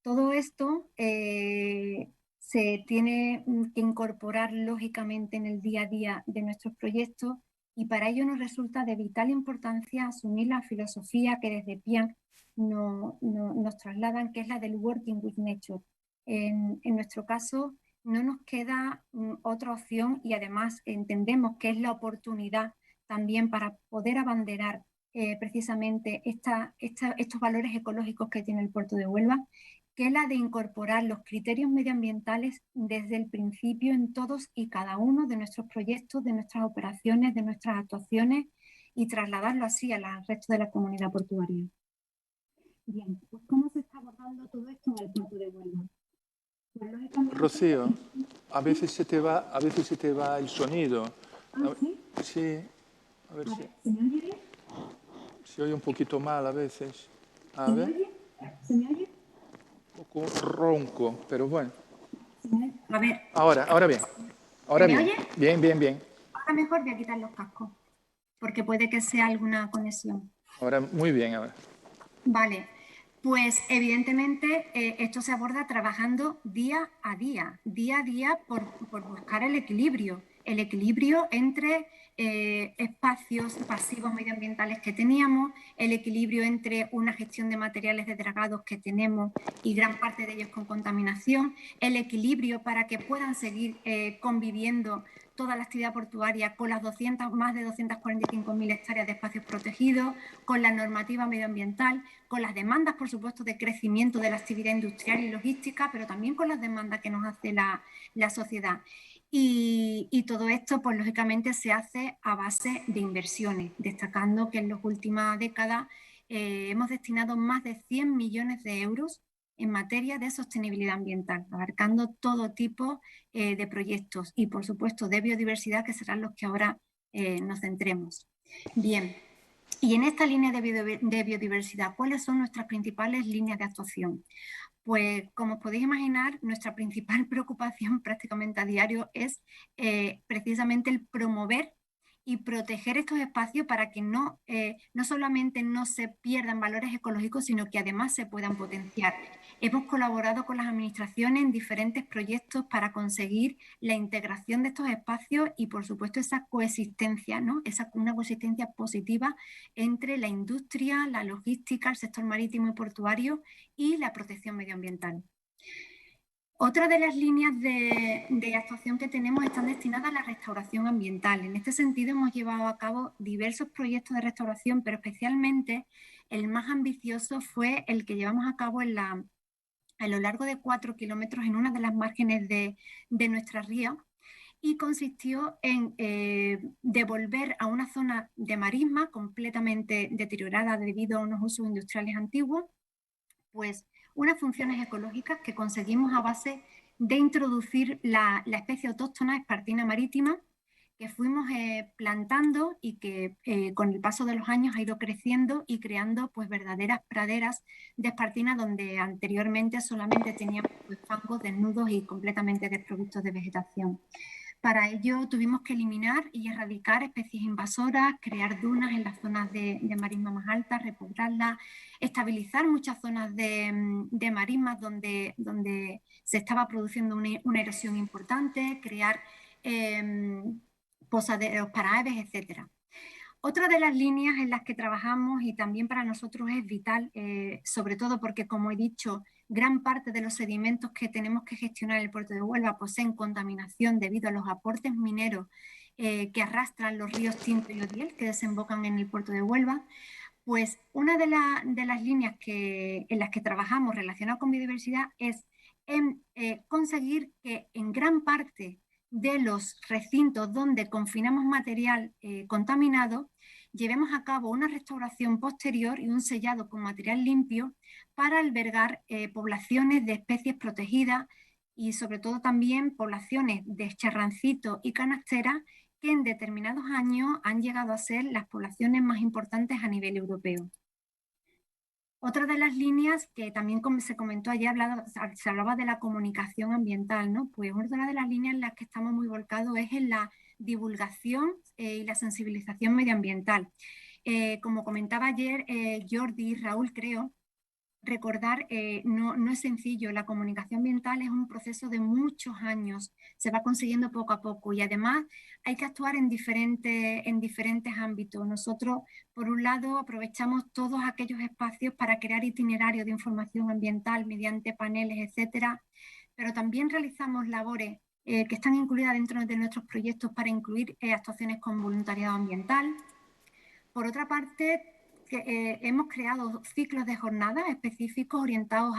Todo esto se tiene que incorporar lógicamente en el día a día de nuestros proyectos, y para ello nos resulta de vital importancia asumir la filosofía que desde PIAN nos trasladan, que es la del Working with Nature. En nuestro caso no nos queda otra opción, y además entendemos que es la oportunidad también para poder abanderar precisamente estos valores ecológicos que tiene el puerto de Huelva, que es la de incorporar los criterios medioambientales desde el principio en todos y cada uno de nuestros proyectos, de nuestras operaciones, de nuestras actuaciones, y trasladarlo así al resto de la comunidad portuaria. Bien, pues ¿cómo se está abordando todo esto en el puerto de Huelva? Pues,
Rocío, a veces se te va el sonido.
¿Sí?
Sí, a ver si...
¿Se me oye bien?
Se oye un poquito mal a veces.
¿Se me oye? ¿Se me oye?
Un poco ronco, pero bueno.
A ver.
Ahora bien. Ahora
¿Se me
bien.
oye?
Bien.
Ahora mejor voy a quitar los cascos, porque puede que sea alguna conexión.
Ahora, muy bien ahora.
Vale, pues evidentemente esto se aborda trabajando día a día por buscar el equilibrio entre espacios pasivos medioambientales que teníamos, el equilibrio entre una gestión de materiales de dragados que tenemos y gran parte de ellos con contaminación, el equilibrio para que puedan seguir conviviendo toda la actividad portuaria con las más de 245.000 hectáreas de espacios protegidos, con la normativa medioambiental, con las demandas, por supuesto, de crecimiento de la actividad industrial y logística, pero también con las demandas que nos hace la sociedad. Y todo esto, pues lógicamente, se hace a base de inversiones, destacando que en las últimas décadas hemos destinado más de 100 millones de euros en materia de sostenibilidad ambiental, abarcando todo tipo de proyectos y, por supuesto, de biodiversidad, que serán los que ahora nos centremos. Bien, y en esta línea de biodiversidad, ¿cuáles son nuestras principales líneas de actuación? Pues como os podéis imaginar, nuestra principal preocupación prácticamente a diario es precisamente el promover y proteger estos espacios para que no solamente no se pierdan valores ecológicos, sino que además se puedan potenciar. Hemos colaborado con las administraciones en diferentes proyectos para conseguir la integración de estos espacios y, por supuesto, esa coexistencia, ¿no? Una coexistencia positiva entre la industria, la logística, el sector marítimo y portuario y la protección medioambiental. Otra de las líneas de actuación que tenemos están destinadas a la restauración ambiental. En este sentido hemos llevado a cabo diversos proyectos de restauración, pero especialmente el más ambicioso fue el que llevamos a cabo a lo largo de 4 kilómetros en una de las márgenes de nuestra ría, y consistió en devolver a una zona de marisma completamente deteriorada debido a unos usos industriales antiguos, pues unas funciones ecológicas que conseguimos a base de introducir la especie autóctona espartina marítima, que fuimos plantando y que con el paso de los años ha ido creciendo y creando pues verdaderas praderas de espartina donde anteriormente solamente teníamos pues, fangos desnudos y completamente desprovistos de vegetación. Para ello tuvimos que eliminar y erradicar especies invasoras, crear dunas en las zonas de marisma más altas, repoblarlas, estabilizar muchas zonas de marismas donde se estaba produciendo una erosión importante, crear posaderos para aves, etc. Otra de las líneas en las que trabajamos y también para nosotros es vital, sobre todo porque, como he dicho, gran parte de los sedimentos que tenemos que gestionar en el puerto de Huelva poseen contaminación debido a los aportes mineros que arrastran los ríos Tinto y Odiel que desembocan en el puerto de Huelva. Pues una de las líneas en las que trabajamos relacionadas con biodiversidad es en conseguir que en gran parte de los recintos donde confinamos material contaminado, llevemos a cabo una restauración posterior y un sellado con material limpio para albergar poblaciones de especies protegidas y sobre todo también poblaciones de charrancito y canastera que en determinados años han llegado a ser las poblaciones más importantes a nivel europeo. Otra de las líneas que también se comentó ayer, se hablaba de la comunicación ambiental, ¿no? Pues una de las líneas en las que estamos muy volcados es en la divulgación y la sensibilización medioambiental. Como comentaba ayer Jordi y Raúl, creo, recordar, no es sencillo, la comunicación ambiental es un proceso de muchos años, se va consiguiendo poco a poco y además hay que actuar en diferentes ámbitos. Nosotros, por un lado, aprovechamos todos aquellos espacios para crear itinerarios de información ambiental mediante paneles, etcétera, pero también realizamos labores que están incluidas dentro de nuestros proyectos para incluir actuaciones con voluntariado ambiental. Por otra parte, hemos creado ciclos de jornadas específicos orientados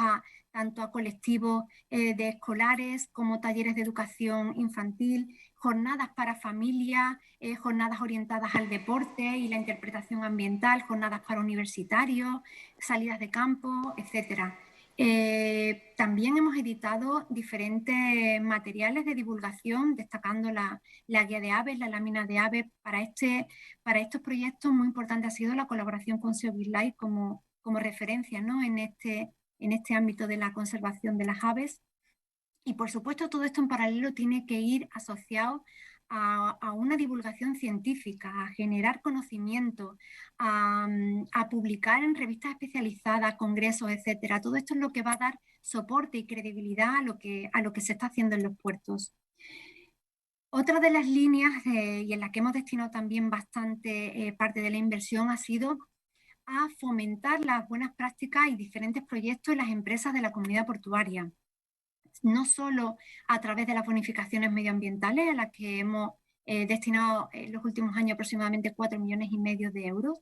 tanto a colectivos de escolares como talleres de educación infantil, jornadas para familias, jornadas orientadas al deporte y la interpretación ambiental, jornadas para universitarios, salidas de campo, etc. También hemos editado diferentes materiales de divulgación, destacando la guía de aves, la lámina de aves. Para estos proyectos muy importante ha sido la colaboración con Save Wildlife como referencia, ¿no? en este ámbito de la conservación de las aves. Y por supuesto todo esto en paralelo tiene que ir asociado a una divulgación científica, a generar conocimiento, a publicar en revistas especializadas, congresos, etcétera. Todo esto es lo que va a dar soporte y credibilidad a lo que se está haciendo en los puertos. Otra de las líneas y en las que hemos destinado también bastante parte de la inversión ha sido a fomentar las buenas prácticas y diferentes proyectos en las empresas de la comunidad portuaria. No solo a través de las bonificaciones medioambientales, a las que hemos destinado en los últimos años aproximadamente 4,5 millones de euros,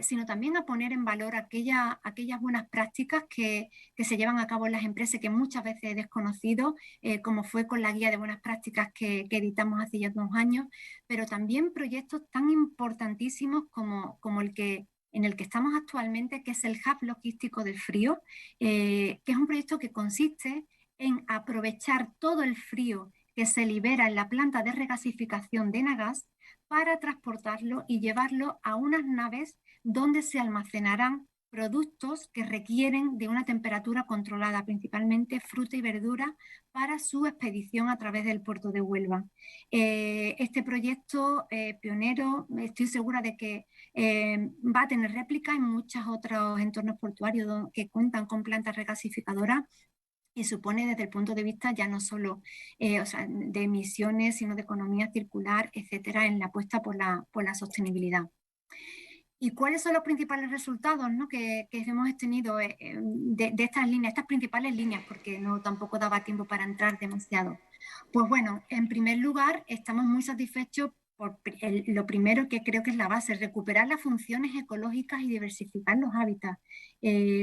sino también a poner en valor aquellas buenas prácticas que se llevan a cabo en las empresas que muchas veces he desconocido, como fue con la guía de buenas prácticas que editamos hace ya 2 años, pero también proyectos tan importantísimos como en el que estamos actualmente, que es el Hub Logístico del Frío, que es un proyecto que consiste en aprovechar todo el frío que se libera en la planta de regasificación de Enagás para transportarlo y llevarlo a unas naves donde se almacenarán productos que requieren de una temperatura controlada, principalmente fruta y verdura, para su expedición a través del puerto de Huelva. Este proyecto pionero, estoy segura de que va a tener réplica en muchos otros entornos portuarios que cuentan con plantas regasificadoras, y supone desde el punto de vista ya no solo de emisiones, sino de economía circular, etcétera, en la apuesta por la sostenibilidad. ¿Y cuáles son los principales resultados, ¿no?, que hemos tenido de estas líneas, estas principales líneas? Porque no tampoco daba tiempo para entrar demasiado. Pues bueno, en primer lugar, estamos muy satisfechos por lo primero, que creo que es la base, recuperar las funciones ecológicas y diversificar los hábitats.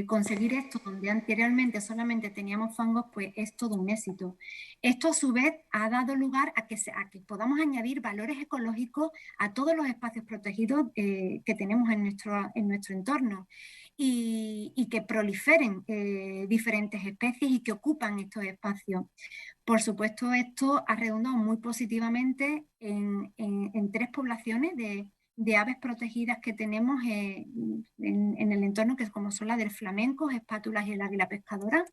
Conseguir esto donde anteriormente solamente teníamos fangos, pues es todo un éxito. Esto a su vez ha dado lugar a que podamos añadir valores ecológicos a todos los espacios protegidos que tenemos en nuestro entorno, y que proliferen diferentes especies y que ocupan estos espacios. Por supuesto, esto ha redundado muy positivamente en 3 poblaciones de aves protegidas que tenemos en el entorno, que como son la del flamenco, espátulas y el águila pescadora.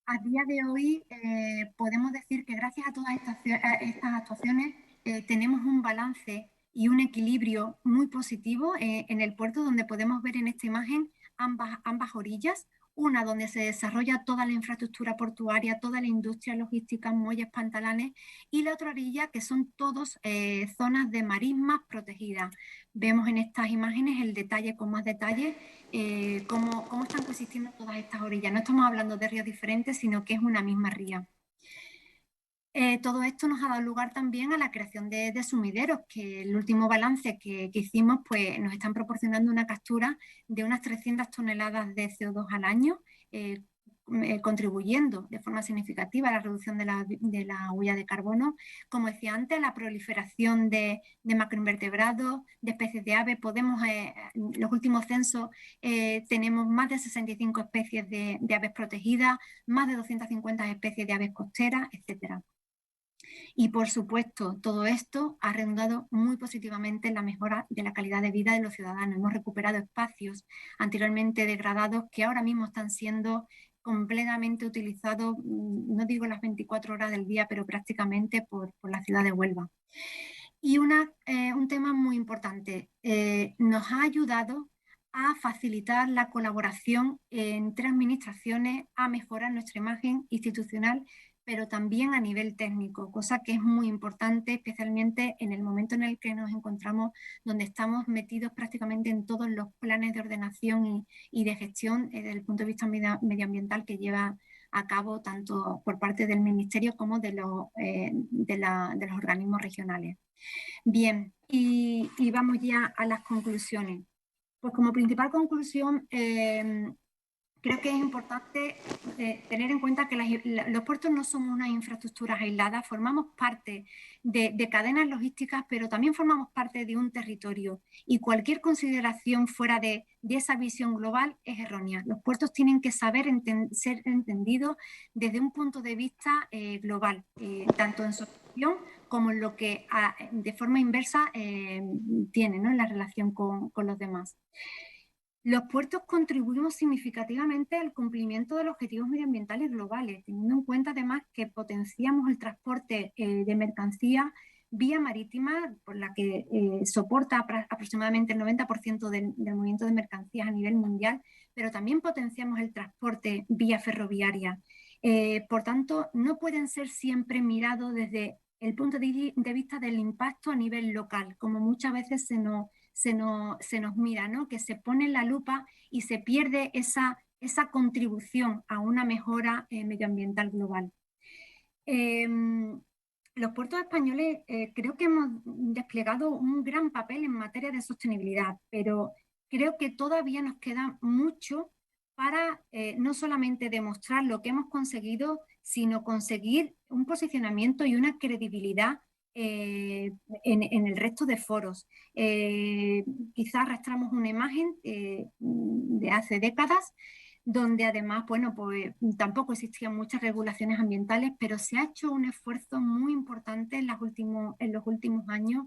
A día de hoy podemos decir que gracias a todas estas actuaciones tenemos un balance y un equilibrio muy positivo en el puerto, donde podemos ver en esta imagen ambas orillas, una donde se desarrolla toda la infraestructura portuaria, toda la industria logística, muelles, pantalanes, y la otra orilla que son todos zonas de marismas protegidas. Vemos en estas imágenes el detalle con más detalle, cómo están coexistiendo todas estas orillas. No estamos hablando de ríos diferentes, sino que es una misma ría. Todo esto nos ha dado lugar también a la creación de sumideros, que el último balance que hicimos, pues nos están proporcionando una captura de unas 300 toneladas de CO2 al año, contribuyendo de forma significativa a la reducción de la huella de carbono. Como decía antes, la proliferación de macroinvertebrados, de especies de aves. Los últimos censos tenemos más de 65 especies de aves protegidas, más de 250 especies de aves costeras, etcétera. Y por supuesto, todo esto ha redundado muy positivamente en la mejora de la calidad de vida de los ciudadanos. Hemos recuperado espacios anteriormente degradados que ahora mismo están siendo completamente utilizados, no digo las 24 horas del día, pero prácticamente por la ciudad de Huelva. Y un tema muy importante, nos ha ayudado a facilitar la colaboración entre administraciones, a mejorar nuestra imagen institucional, pero también a nivel técnico, cosa que es muy importante, especialmente en el momento en el que nos encontramos, donde estamos metidos prácticamente en todos los planes de ordenación y de gestión desde el punto de vista medioambiental que lleva a cabo tanto por parte del Ministerio como de los organismos regionales. Bien, y vamos ya a las conclusiones. Pues como principal conclusión, creo que es importante tener en cuenta que los puertos no son unas infraestructuras aisladas, formamos parte de cadenas logísticas, pero también formamos parte de un territorio, y cualquier consideración fuera de esa visión global es errónea. Los puertos tienen que saber ser entendidos desde un punto de vista global, tanto en su gestión como en lo que de forma inversa tiene, ¿no?, en la relación con los demás. Los puertos contribuimos significativamente al cumplimiento de los objetivos medioambientales globales, teniendo en cuenta además que potenciamos el transporte de mercancías vía marítima, por la que soporta aproximadamente el 90% del movimiento de mercancías a nivel mundial, pero también potenciamos el transporte vía ferroviaria. Por tanto, no pueden ser siempre mirados desde el punto de vista del impacto a nivel local, como muchas veces se nos mira, ¿no?, que se pone en la lupa y se pierde esa contribución a una mejora medioambiental global. Los puertos españoles creo que hemos desplegado un gran papel en materia de sostenibilidad, pero creo que todavía nos queda mucho para no solamente demostrar lo que hemos conseguido, sino conseguir un posicionamiento y una credibilidad en el resto de foros. Quizás arrastramos una imagen de hace décadas, donde además, bueno, pues tampoco existían muchas regulaciones ambientales, pero se ha hecho un esfuerzo muy importante en los últimos años,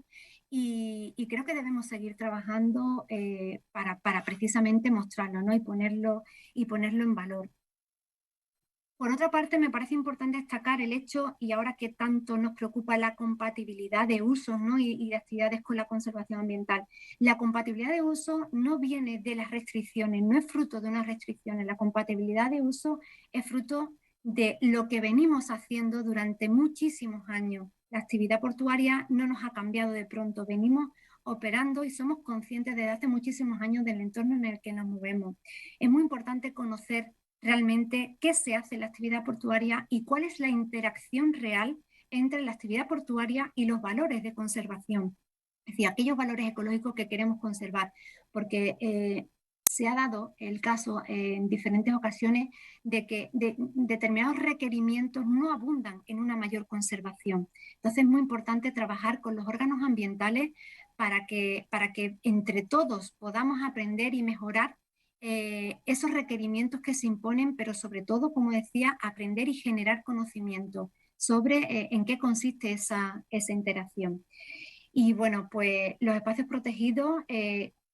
y creo que debemos seguir trabajando para precisamente mostrarlo, ¿no? y ponerlo en valor. Por otra parte, me parece importante destacar el hecho, y ahora que tanto nos preocupa la compatibilidad de usos, ¿no? y de actividades con la conservación ambiental, la compatibilidad de uso no viene de las restricciones, no es fruto de unas restricciones. La compatibilidad de uso es fruto de lo que venimos haciendo durante muchísimos años. La actividad portuaria no nos ha cambiado de pronto, venimos operando y somos conscientes desde hace muchísimos años del entorno en el que nos movemos. Es muy importante conocer realmente qué se hace en la actividad portuaria y cuál es la interacción real entre la actividad portuaria y los valores de conservación, es decir, aquellos valores ecológicos que queremos conservar, porque se ha dado el caso en diferentes ocasiones de que determinados requerimientos no abundan en una mayor conservación. Entonces es muy importante trabajar con los órganos ambientales para que entre todos podamos aprender y mejorar esos requerimientos que se imponen, pero sobre todo, como decía, aprender y generar conocimiento sobre en qué consiste esa interacción. Y bueno, pues los espacios protegidos,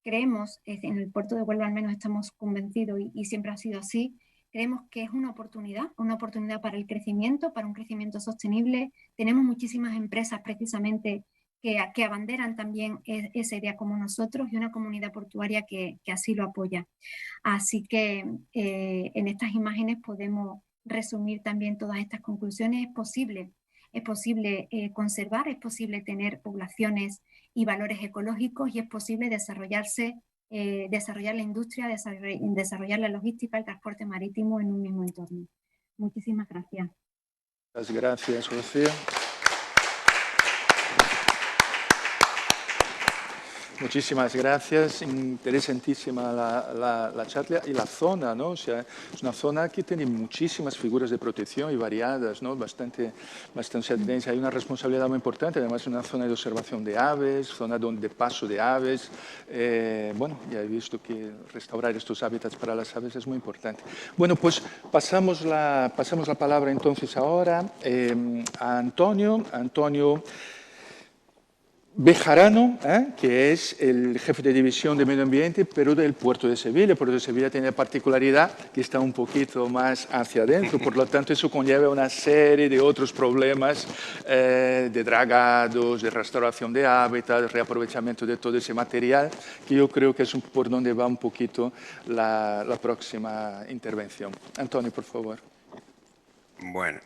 creemos, en el puerto de Huelva al menos estamos convencidos y siempre ha sido así, creemos que es una oportunidad para el crecimiento, para un crecimiento sostenible. Tenemos muchísimas empresas precisamente que abanderan también esa idea como nosotros y una comunidad portuaria que así lo apoya. Así que en estas imágenes podemos resumir también todas estas conclusiones. Es posible conservar, es posible tener poblaciones y valores ecológicos y es posible desarrollar la industria, desarrollar la logística, el transporte marítimo en un mismo entorno. Muchísimas gracias.
Muchas gracias, Rocío. Muchísimas gracias, interesantísima la charla y la zona, ¿no? O sea, es una zona que tiene muchísimas figuras de protección y variadas, ¿no? Bastante, hay una responsabilidad muy importante, además es una zona de observación de aves, zona de paso de aves. Bueno, ya he visto que restaurar estos hábitats para las aves es muy importante. Bueno, pues pasamos la palabra entonces ahora a Antonio Bejarano, que es el jefe de división de medio ambiente, pero del puerto de Sevilla. El puerto de Sevilla tiene la particularidad que está un poquito más hacia adentro, por lo tanto eso conlleva una serie de otros problemas de dragados, de restauración de hábitat, de reaprovechamiento de todo ese material, que yo creo que es por donde va un poquito la próxima intervención. Antonio, por favor.
Bueno.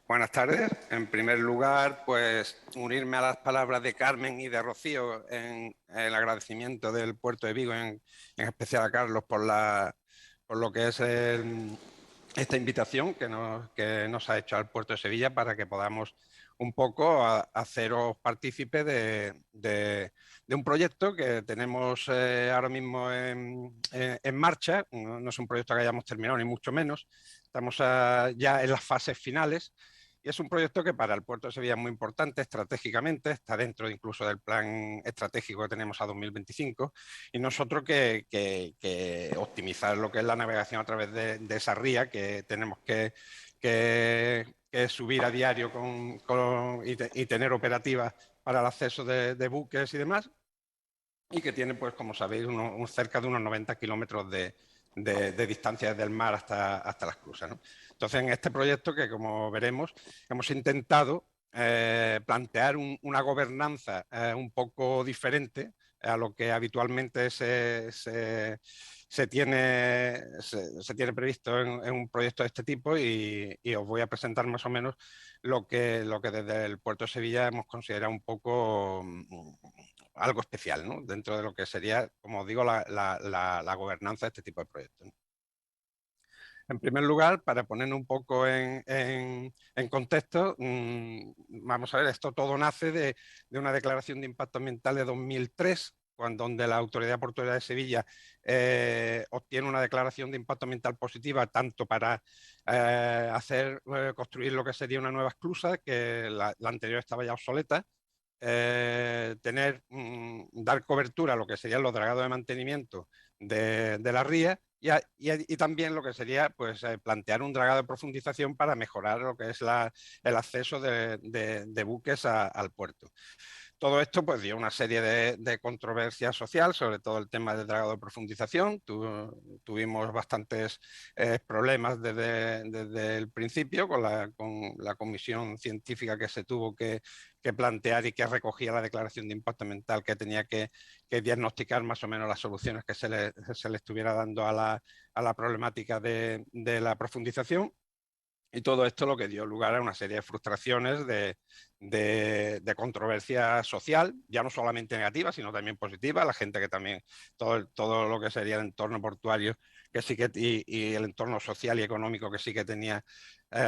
Buenas tardes. En primer lugar, pues unirme a las palabras de Carmen y de Rocío en el agradecimiento del Puerto de Vigo, en especial a Carlos por lo que es esta invitación que nos ha hecho al Puerto de Sevilla para que podamos un poco haceros partícipes de un proyecto que tenemos ahora mismo en marcha. No es un proyecto que hayamos terminado, ni mucho menos. Estamos ya en las fases finales. Y es un proyecto que para el puerto de Sevilla es muy importante estratégicamente, está dentro incluso del plan estratégico que tenemos a 2025, y nosotros que optimizar lo que es la navegación a través de esa ría que tenemos que subir a diario y tener operativas para el acceso de buques y demás, y que tiene, pues como sabéis, cerca de unos 90 kilómetros de distancia desde el mar hasta las clusas, ¿no? Entonces, en este proyecto, que como veremos, hemos intentado plantear una gobernanza un poco diferente a lo que habitualmente se tiene previsto en un proyecto de este tipo, y os voy a presentar más o menos lo que desde el Puerto de Sevilla hemos considerado un poco algo especial, ¿no? Dentro de lo que sería, como os digo, la gobernanza de este tipo de proyectos. En primer lugar, para ponernos un poco en contexto, vamos a ver, esto todo nace de una declaración de impacto ambiental de 2003, donde la Autoridad Portuaria de Sevilla obtiene una declaración de impacto ambiental positiva tanto para construir lo que sería una nueva esclusa, que la anterior estaba ya obsoleta, dar cobertura a lo que serían los dragados de mantenimiento de la ría, y también lo que sería, pues, plantear un dragado de profundización para mejorar lo que es el acceso de buques al puerto. Todo esto pues dio una serie de controversias sociales, sobre todo el tema del dragado de profundización. Tuvimos bastantes problemas desde el principio con la comisión científica que se tuvo que plantear y que recogía la declaración de impacto ambiental, que tenía que diagnosticar más o menos las soluciones que se le estuviera dando a la problemática de la profundización. Y todo esto lo que dio lugar a una serie de frustraciones, de controversia social, ya no solamente negativa, sino también positiva. La gente que también, todo lo que sería el entorno portuario que sí que, y el entorno social y económico que sí que tenía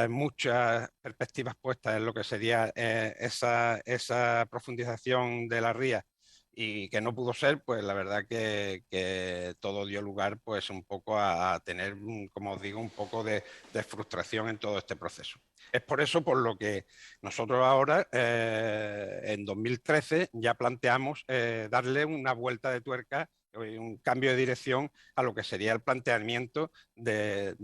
muchas perspectivas puestas en lo que sería esa profundización de la ría, y que no pudo ser, pues la verdad que todo dio lugar pues un poco a tener, como os digo, un poco de frustración en todo este proceso. Es por eso por lo que nosotros ahora, en 2013, ya planteamos darle una vuelta de tuerca, un cambio de dirección a lo que sería el planteamiento de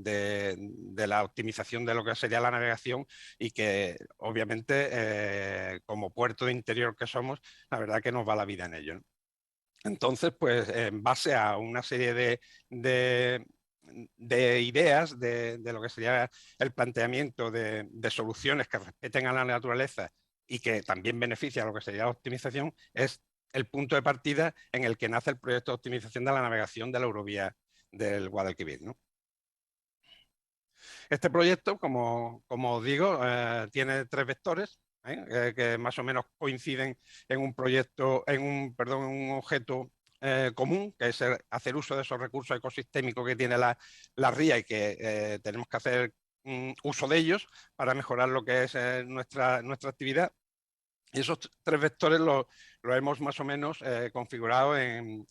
la optimización de lo que sería la navegación, y que obviamente como puerto de interior que somos, la verdad que nos va la vida en ello, ¿no? Entonces, pues en base a una serie de ideas de lo que sería el planteamiento de soluciones que respeten a la naturaleza y que también beneficia a lo que sería la optimización, es el punto de partida en el que nace el proyecto de optimización de la navegación de la Eurovía del Guadalquivir, ¿no? Este proyecto, como os digo, tiene 3 vectores, que más o menos coinciden en un proyecto, en un objeto común, que es hacer uso de esos recursos ecosistémicos que tiene la ría, y que tenemos que hacer uso de ellos para mejorar lo que es nuestra actividad. Y esos 3 vectores los hemos más o menos configurado en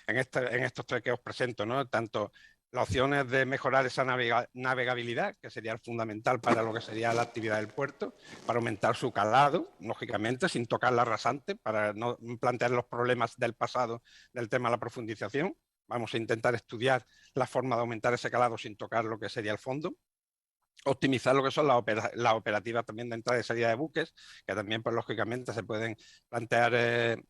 estos 3 que os presento, ¿no? Tanto las opciones de mejorar esa navegabilidad, que sería fundamental para lo que sería la actividad del puerto, para aumentar su calado, lógicamente, sin tocar la rasante, para no plantear los problemas del pasado del tema de la profundización. Vamos a intentar estudiar la forma de aumentar ese calado sin tocar lo que sería el fondo. Optimizar lo que son las operativas también de entrada y salida de buques, que también, pues lógicamente, se pueden plantear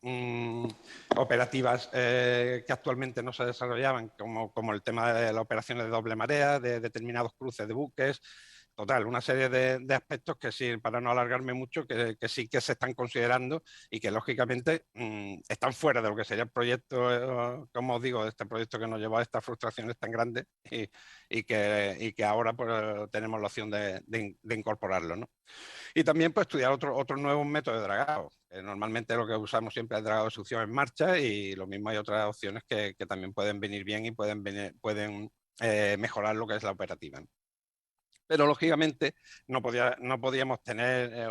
operativas que actualmente no se desarrollaban, como el tema de las operaciones de doble marea, de determinados cruces de buques. Total, una serie de aspectos que sí, para no alargarme mucho, que sí que se están considerando y que lógicamente están fuera de lo que sería el proyecto, como os digo, este proyecto que nos llevó a estas frustraciones tan grandes, y que ahora pues, tenemos la opción de incorporarlo, ¿no? Y también pues, estudiar otros nuevos métodos de dragado. Normalmente lo que usamos siempre es dragado de succión en marcha, y lo mismo hay otras opciones que también pueden venir bien y pueden mejorar lo que es la operativa, ¿no? Pero lógicamente no podíamos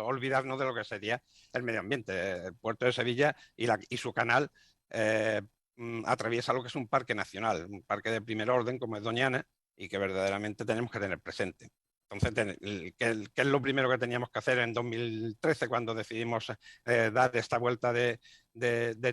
olvidarnos de lo que sería el medio ambiente. El puerto de Sevilla y su canal atraviesa lo que es un parque nacional, un parque de primer orden como es Doñana, y que verdaderamente tenemos que tener presente. Entonces, ¿qué es lo primero que teníamos que hacer en 2013 cuando decidimos dar esta vuelta de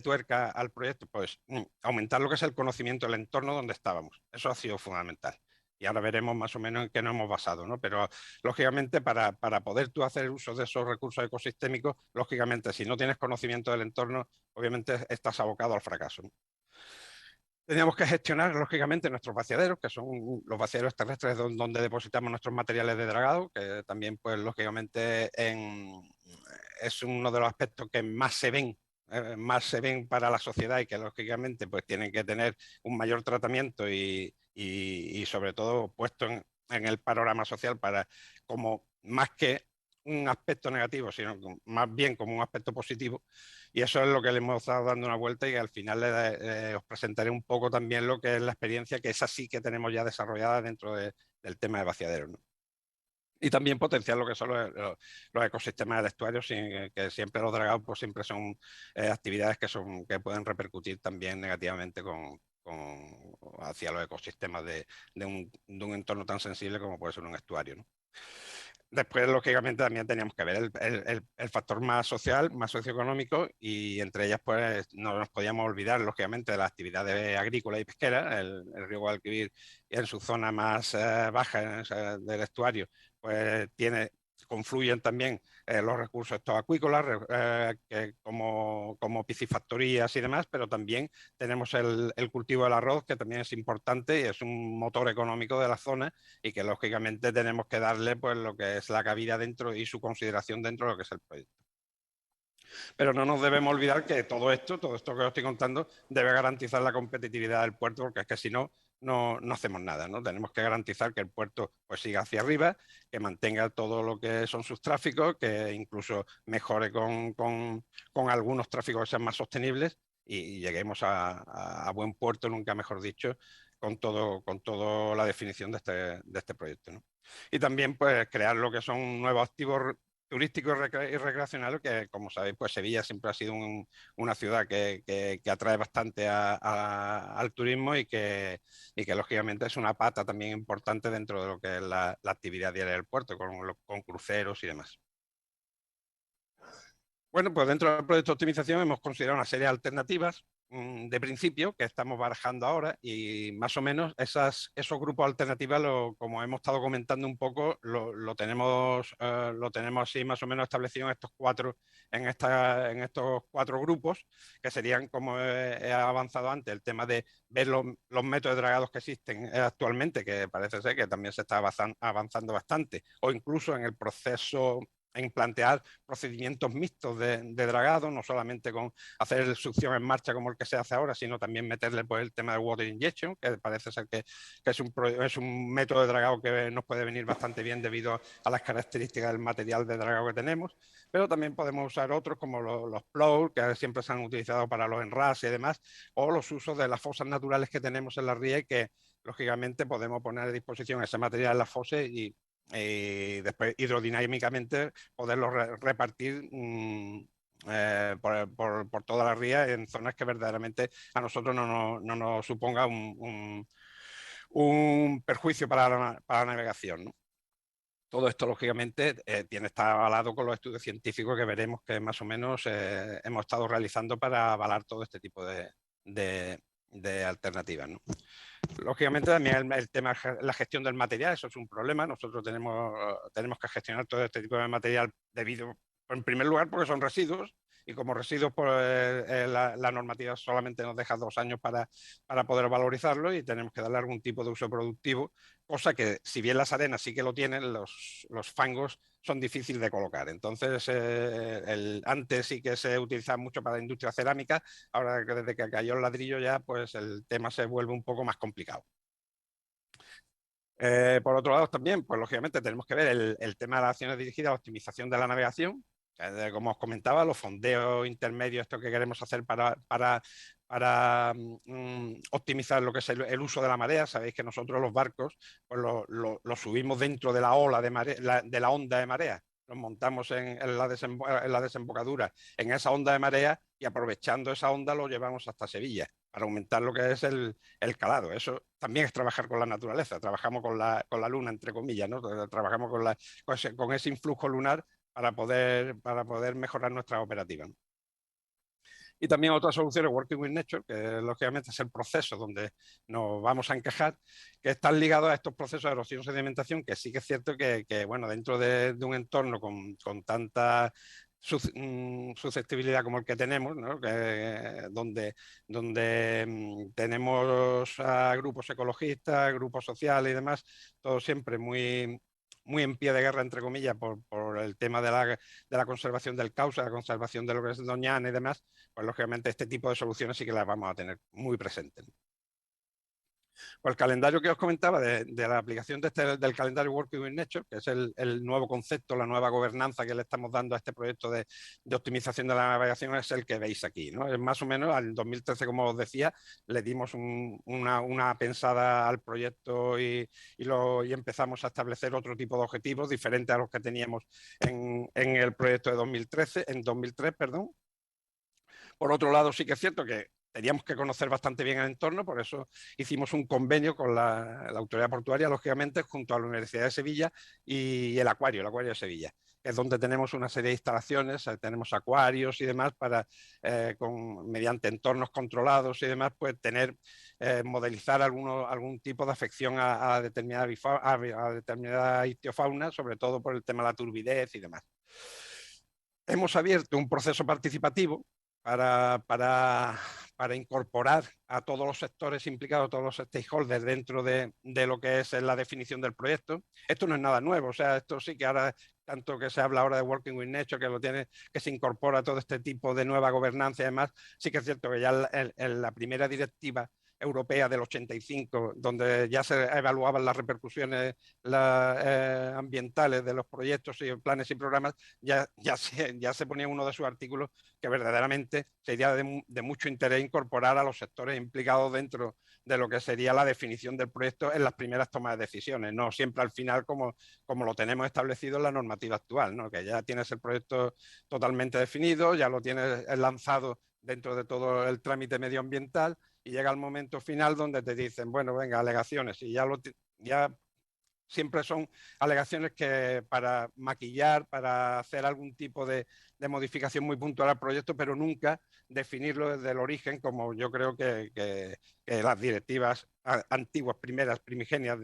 tuerca al proyecto? Pues aumentar lo que es el conocimiento del entorno donde estábamos. Eso ha sido fundamental. Y ahora veremos más o menos en qué nos hemos basado, ¿no? Pero, lógicamente, para poder tú hacer uso de esos recursos ecosistémicos, lógicamente, si no tienes conocimiento del entorno, obviamente estás abocado al fracaso, ¿no? Teníamos que gestionar, lógicamente, nuestros vaciaderos, que son los vaciaderos terrestres donde depositamos nuestros materiales de dragado, que también, pues, lógicamente, es uno de los aspectos que más se ven para la sociedad, y que lógicamente pues tienen que tener un mayor tratamiento y sobre todo puesto en el panorama social como más que un aspecto negativo, sino más bien como un aspecto positivo. Y eso es lo que le hemos estado dando una vuelta, y que al final os presentaré un poco también lo que es la experiencia, que esa sí que tenemos ya desarrollada dentro del tema de vaciaderos, ¿no? Y también potenciar lo que son los ecosistemas del estuario, que siempre los dragados pues siempre son actividades que pueden repercutir también negativamente hacia los ecosistemas de un entorno tan sensible como puede ser un estuario, ¿no? Después, lógicamente, también teníamos que ver el factor más social, más socioeconómico, y entre ellas pues no nos podíamos olvidar, lógicamente, de las actividades agrícolas y pesqueras. El río Guadalquivir, en su zona más baja del estuario, pues tiene confluyen también los recursos estos acuícolas, como piscifactorías y demás, pero también tenemos el cultivo del arroz, que también es importante y es un motor económico de la zona y que lógicamente tenemos que darle pues lo que es la cabida dentro y su consideración dentro de lo que es el proyecto. Pero no nos debemos olvidar que todo esto que os estoy contando, debe garantizar la competitividad del puerto, porque es que si no, no hacemos nada, ¿no? Tenemos que garantizar que el puerto pues siga hacia arriba, que mantenga todo lo que son sus tráficos, que incluso mejore con algunos tráficos que sean más sostenibles y lleguemos a buen puerto, nunca mejor dicho, con todo la definición de este proyecto, ¿no? Y también pues crear lo que son nuevos activos turísticos y recreacionales, que como sabéis, pues Sevilla siempre ha sido una ciudad que atrae bastante al turismo y que lógicamente es una pata también importante dentro de lo que es la actividad diaria del puerto, con cruceros y demás. Bueno, pues dentro del proyecto de optimización hemos considerado una serie de alternativas de principio que estamos barajando ahora, y más o menos esos grupos alternativos, como hemos estado comentando un poco, lo tenemos así más o menos establecido en estos cuatro grupos, que serían, como he avanzado antes, el tema de ver los métodos de dragados que existen actualmente, que parece ser que también se está avanzando bastante, o incluso en el proceso en plantear procedimientos mixtos de dragado, no solamente con hacer succión en marcha como el que se hace ahora, sino también meterle pues, el tema del water injection, que parece ser que es un método de dragado que nos puede venir bastante bien debido a las características del material de dragado que tenemos, pero también podemos usar otros como los plows, que siempre se han utilizado para los enrases y demás, o los usos de las fosas naturales que tenemos en la ría y que lógicamente podemos poner a disposición ese material en las fosas y después hidrodinámicamente poderlo repartir por toda la ría en zonas que verdaderamente a nosotros no nos suponga un perjuicio para la navegación, ¿no? Todo esto, lógicamente, está avalado con los estudios científicos que veremos que más o menos hemos estado realizando para avalar todo este tipo de alternativas, ¿no? Lógicamente también el tema de la gestión del material, eso es un problema. Nosotros tenemos que gestionar todo este tipo de material debido, en primer lugar, porque son residuos, y como residuos pues, la normativa solamente nos deja 2 años para poder valorizarlo y tenemos que darle algún tipo de uso productivo, cosa que si bien las arenas sí que lo tienen, los fangos son difíciles de colocar. Entonces, antes sí que se utilizaba mucho para la industria cerámica, ahora que desde que cayó el ladrillo ya, pues el tema se vuelve un poco más complicado. Por otro lado también, pues lógicamente tenemos que ver el tema de las acciones dirigidas a la optimización de la navegación, como os comentaba, los fondeos intermedios, esto que queremos hacer para optimizar lo que es el uso de la marea. Sabéis que nosotros los barcos pues lo subimos dentro de la ola de la onda de marea, los montamos en la desembocadura, en esa onda de marea, y aprovechando esa onda lo llevamos hasta Sevilla para aumentar lo que es el calado. Eso también es trabajar con la naturaleza, trabajamos con la luna, entre comillas, ¿no? Trabajamos con ese influjo lunar para poder mejorar nuestra operativa, ¿no? Y también otra solución es Working with Nature, que lógicamente es el proceso donde nos vamos a encajar, que están ligados a estos procesos de erosión y sedimentación, que sí que es cierto que bueno, dentro de un entorno con tanta susceptibilidad como el que tenemos, ¿no? donde tenemos a grupos ecologistas, grupos sociales y demás, todo siempre muy en pie de guerra, entre comillas, por el tema de la conservación del cauce, la conservación de lo que es Doñana y demás, pues lógicamente este tipo de soluciones sí que las vamos a tener muy presentes. Pues el calendario que os comentaba de la aplicación del calendario Working with Nature, que es el nuevo concepto, la nueva gobernanza que le estamos dando a este proyecto de optimización de la navegación, es el que veis aquí, ¿no? Es más o menos, al 2013, como os decía, le dimos una pensada al proyecto y empezamos a establecer otro tipo de objetivos diferentes a los que teníamos en el proyecto de 2003, perdón. Por otro lado, sí que es cierto que teníamos que conocer bastante bien el entorno, por eso hicimos un convenio con la autoridad portuaria, lógicamente, junto a la Universidad de Sevilla y el Acuario de Sevilla, que es donde tenemos una serie de instalaciones, tenemos acuarios y demás para, mediante entornos controlados y demás, pues modelizar algún tipo de afección a determinada ictiofauna, sobre todo por el tema de la turbidez y demás. Hemos abierto un proceso participativo para incorporar a todos los sectores implicados, todos los stakeholders dentro de lo que es la definición del proyecto. Esto no es nada nuevo, o sea, esto sí que ahora, tanto que se habla ahora de Working with Nature, que se incorpora todo este tipo de nueva gobernanza y demás, sí que es cierto que ya en la primera directiva europea del 85, donde ya se evaluaban las repercusiones ambientales de los proyectos y planes y programas, ya se ponía uno de sus artículos que verdaderamente sería de mucho interés incorporar a los sectores implicados dentro de lo que sería la definición del proyecto en las primeras tomas de decisiones, no siempre al final como lo tenemos establecido en la normativa actual, ¿no? Que ya tienes el proyecto totalmente definido, ya lo tienes lanzado dentro de todo el trámite medioambiental y llega el momento final donde te dicen, bueno, venga, alegaciones, y ya siempre son alegaciones que para maquillar, para hacer algún tipo de modificación muy puntual al proyecto, pero nunca definirlo desde el origen, como yo creo que las directivas antiguas, primeras, primigenias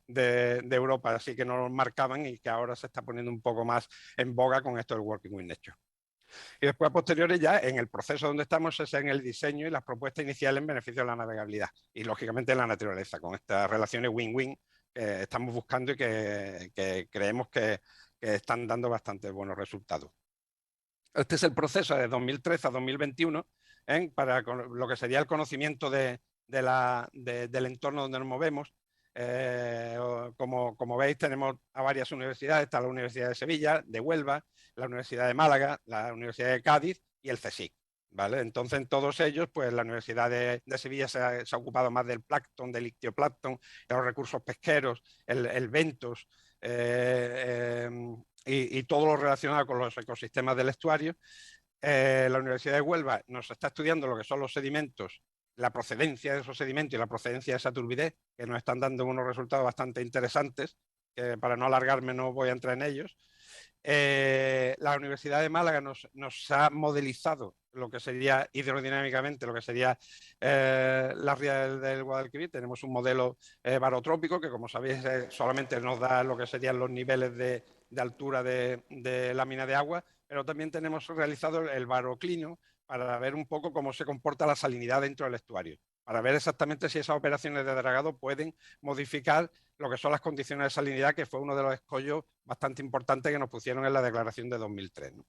de Europa, así que nos marcaban y que ahora se está poniendo un poco más en boga con esto del Working with Nature. Y después, a posteriores, ya en el proceso donde estamos es en el diseño y las propuestas iniciales en beneficio de la navegabilidad y, lógicamente, en la naturaleza, con estas relaciones win-win que estamos buscando y que creemos que están dando bastante buenos resultados. Este es el proceso de 2013 a 2021 para lo que sería el conocimiento del entorno donde nos movemos. Como veis, tenemos a varias universidades. Está la Universidad de Sevilla, de Huelva, la Universidad de Málaga, la Universidad de Cádiz y el CSIC. ¿Vale? Entonces, en todos ellos, pues la Universidad de Sevilla se ha ocupado más del plancton, del ictioplancton, de los recursos pesqueros, el bentos y todo lo relacionado con los ecosistemas del estuario. La Universidad de Huelva nos está estudiando lo que son los sedimentos, la procedencia de esos sedimentos y la procedencia de esa turbidez, que nos están dando unos resultados bastante interesantes, que para no alargarme no voy a entrar en ellos. La Universidad de Málaga nos ha modelizado lo que sería hidrodinámicamente, lo que sería la ría del Guadalquivir. Tenemos un modelo barotrópico que, como sabéis, solamente nos da lo que serían los niveles de altura de lámina de agua, pero también tenemos realizado el baroclino para ver un poco cómo se comporta la salinidad dentro del estuario, para ver exactamente si esas operaciones de dragado pueden modificar lo que son las condiciones de salinidad, que fue uno de los escollos bastante importantes que nos pusieron en la declaración de 2003. ¿no?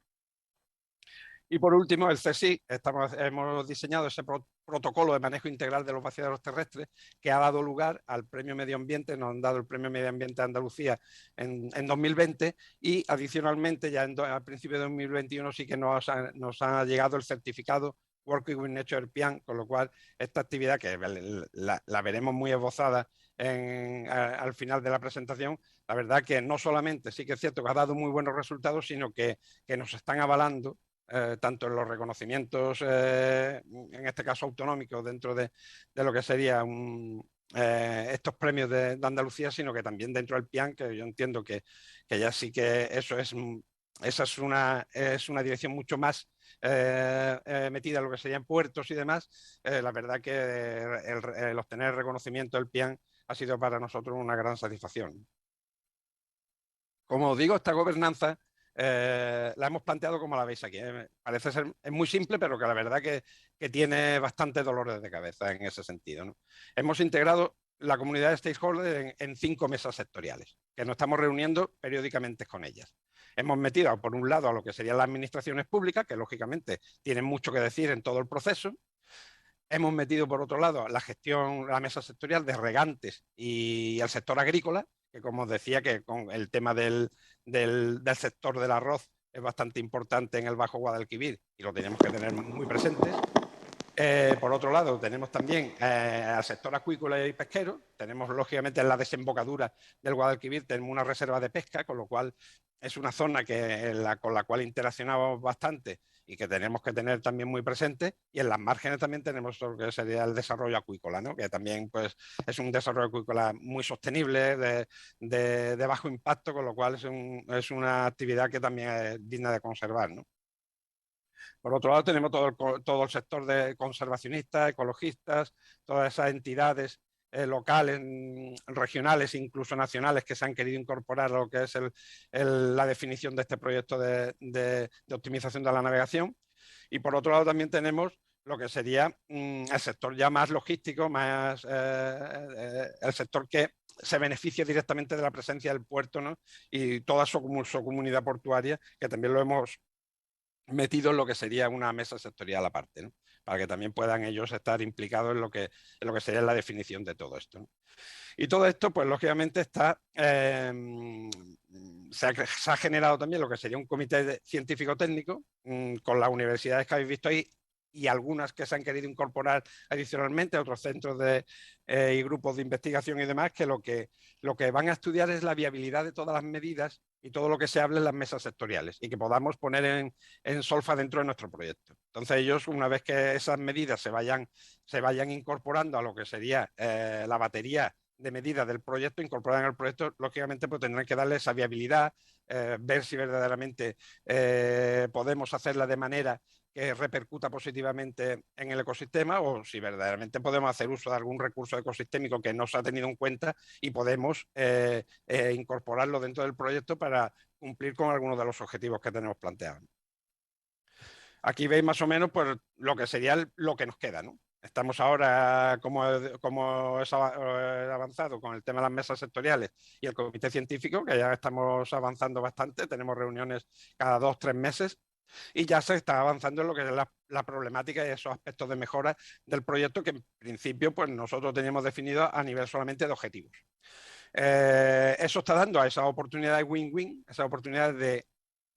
Y por último, el CSIC, hemos diseñado ese protocolo de manejo integral de los vaciaderos terrestres que ha dado lugar al Premio Medio Ambiente, nos han dado el Premio Medio Ambiente de Andalucía en 2020 y adicionalmente ya a principios de 2021 sí que nos ha llegado el certificado Working with Nature PIAN, con lo cual esta actividad, que la veremos muy esbozada al final de la presentación, la verdad que no solamente sí que es cierto que ha dado muy buenos resultados, sino que nos están avalando tanto en los reconocimientos, en este caso autonómicos, dentro de lo que sería estos premios de Andalucía, sino que también dentro del PIAN, que yo entiendo que ya sí que esa es una dirección mucho más metida en lo que serían puertos y demás. La verdad que el obtener el reconocimiento del PIAN ha sido para nosotros una gran satisfacción. Como os digo, esta gobernanza la hemos planteado como la veis aquí. Parece ser es muy simple, pero que la verdad que tiene bastantes dolores de cabeza en ese sentido. ¿no? Hemos integrado la comunidad de stakeholders en 5 mesas sectoriales, que nos estamos reuniendo periódicamente con ellas. Hemos metido, por un lado, a lo que serían las administraciones públicas, que lógicamente tienen mucho que decir en todo el proceso. Hemos metido, por otro lado, la mesa sectorial de regantes y el sector agrícola, que como os decía, que con el tema del sector del arroz es bastante importante en el Bajo Guadalquivir y lo tenemos que tener muy presentes. Por otro lado, tenemos también al sector acuícola y pesquero. Tenemos, lógicamente, en la desembocadura del Guadalquivir, tenemos una reserva de pesca, con lo cual es una zona con la cual interaccionamos bastante y que tenemos que tener también muy presente. Y en las márgenes también tenemos lo que sería el desarrollo acuícola, ¿no? Que también pues, es un desarrollo acuícola muy sostenible, de bajo impacto, con lo cual es una actividad que también es digna de conservar, ¿no? Por otro lado, tenemos todo el sector de conservacionistas, ecologistas, todas esas entidades locales, regionales, incluso nacionales, que se han querido incorporar a lo que es la definición de este proyecto de optimización de la navegación. Y por otro lado, también tenemos lo que sería el sector ya más logístico, el sector que se beneficia directamente de la presencia del puerto, ¿no? Y toda su comunidad portuaria, que también lo hemos metido en lo que sería una mesa sectorial aparte, ¿no? Para que también puedan ellos estar implicados en lo que sería la definición de todo esto, ¿no? Y todo esto, pues lógicamente se ha generado también lo que sería un comité científico-técnico con las universidades que habéis visto ahí y algunas que se han querido incorporar adicionalmente a otros centros y grupos de investigación y demás, que lo que van a estudiar es la viabilidad de todas las medidas y todo lo que se hable en las mesas sectoriales y que podamos poner en solfa dentro de nuestro proyecto. Entonces ellos, una vez que esas medidas se vayan incorporando a lo que sería la batería de medidas del proyecto, incorporadas en el proyecto, lógicamente pues tendrán que darle esa viabilidad, ver si verdaderamente podemos hacerla de manera que repercuta positivamente en el ecosistema o si verdaderamente podemos hacer uso de algún recurso ecosistémico que no se ha tenido en cuenta y podemos incorporarlo dentro del proyecto para cumplir con algunos de los objetivos que tenemos planteados. Aquí veis más o menos pues, lo que sería lo que nos queda, ¿no? Estamos ahora, como es avanzado con el tema de las mesas sectoriales y el comité científico, que ya estamos avanzando bastante, tenemos reuniones cada 2 o 3 meses y ya se está avanzando en lo que es la problemática y esos aspectos de mejora del proyecto que en principio pues, nosotros teníamos definido a nivel solamente de objetivos. Eso está dando a esas oportunidades win-win, esas oportunidades de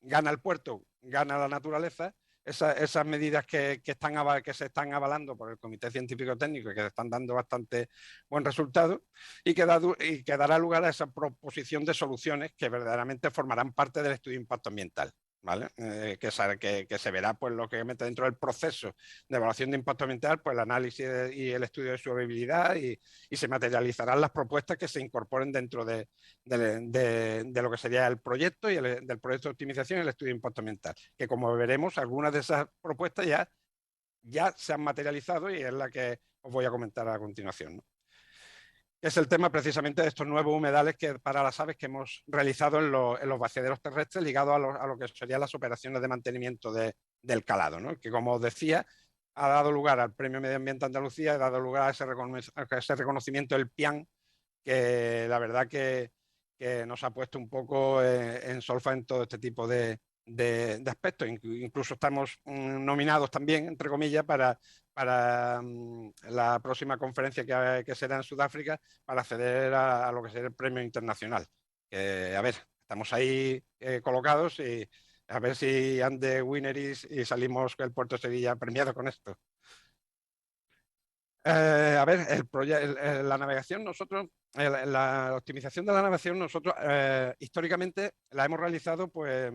gana el puerto, gana la naturaleza, esas medidas que se están avalando por el Comité Científico Técnico y que están dando bastante buen resultado y que dará lugar a esa proposición de soluciones que verdaderamente formarán parte del estudio de impacto ambiental. ¿Vale? Que se verá, pues, lógicamente, dentro del proceso de evaluación de impacto ambiental, pues el análisis y el estudio de su viabilidad y se materializarán las propuestas que se incorporen dentro de lo que sería el proyecto y del proyecto de optimización y el estudio de impacto ambiental. Que como veremos, algunas de esas propuestas ya se han materializado y es la que os voy a comentar a continuación, ¿no? Es el tema precisamente de estos nuevos humedales para las aves que hemos realizado en los vaciaderos terrestres ligados a lo que serían las operaciones de mantenimiento del calado, ¿no? Que como os decía, ha dado lugar al Premio Medio Ambiente Andalucía, ha dado lugar a ese reconocimiento del PIAN, que la verdad que nos ha puesto un poco en solfa en todo este tipo de aspectos. Incluso estamos nominados también, entre comillas, para la próxima conferencia que será en Sudáfrica para acceder a lo que será el premio internacional. A ver, estamos ahí colocados y a ver si ande winner y salimos el Puerto de Sevilla premiado con esto. A ver, la navegación, la optimización de la navegación, nosotros históricamente la hemos realizado pues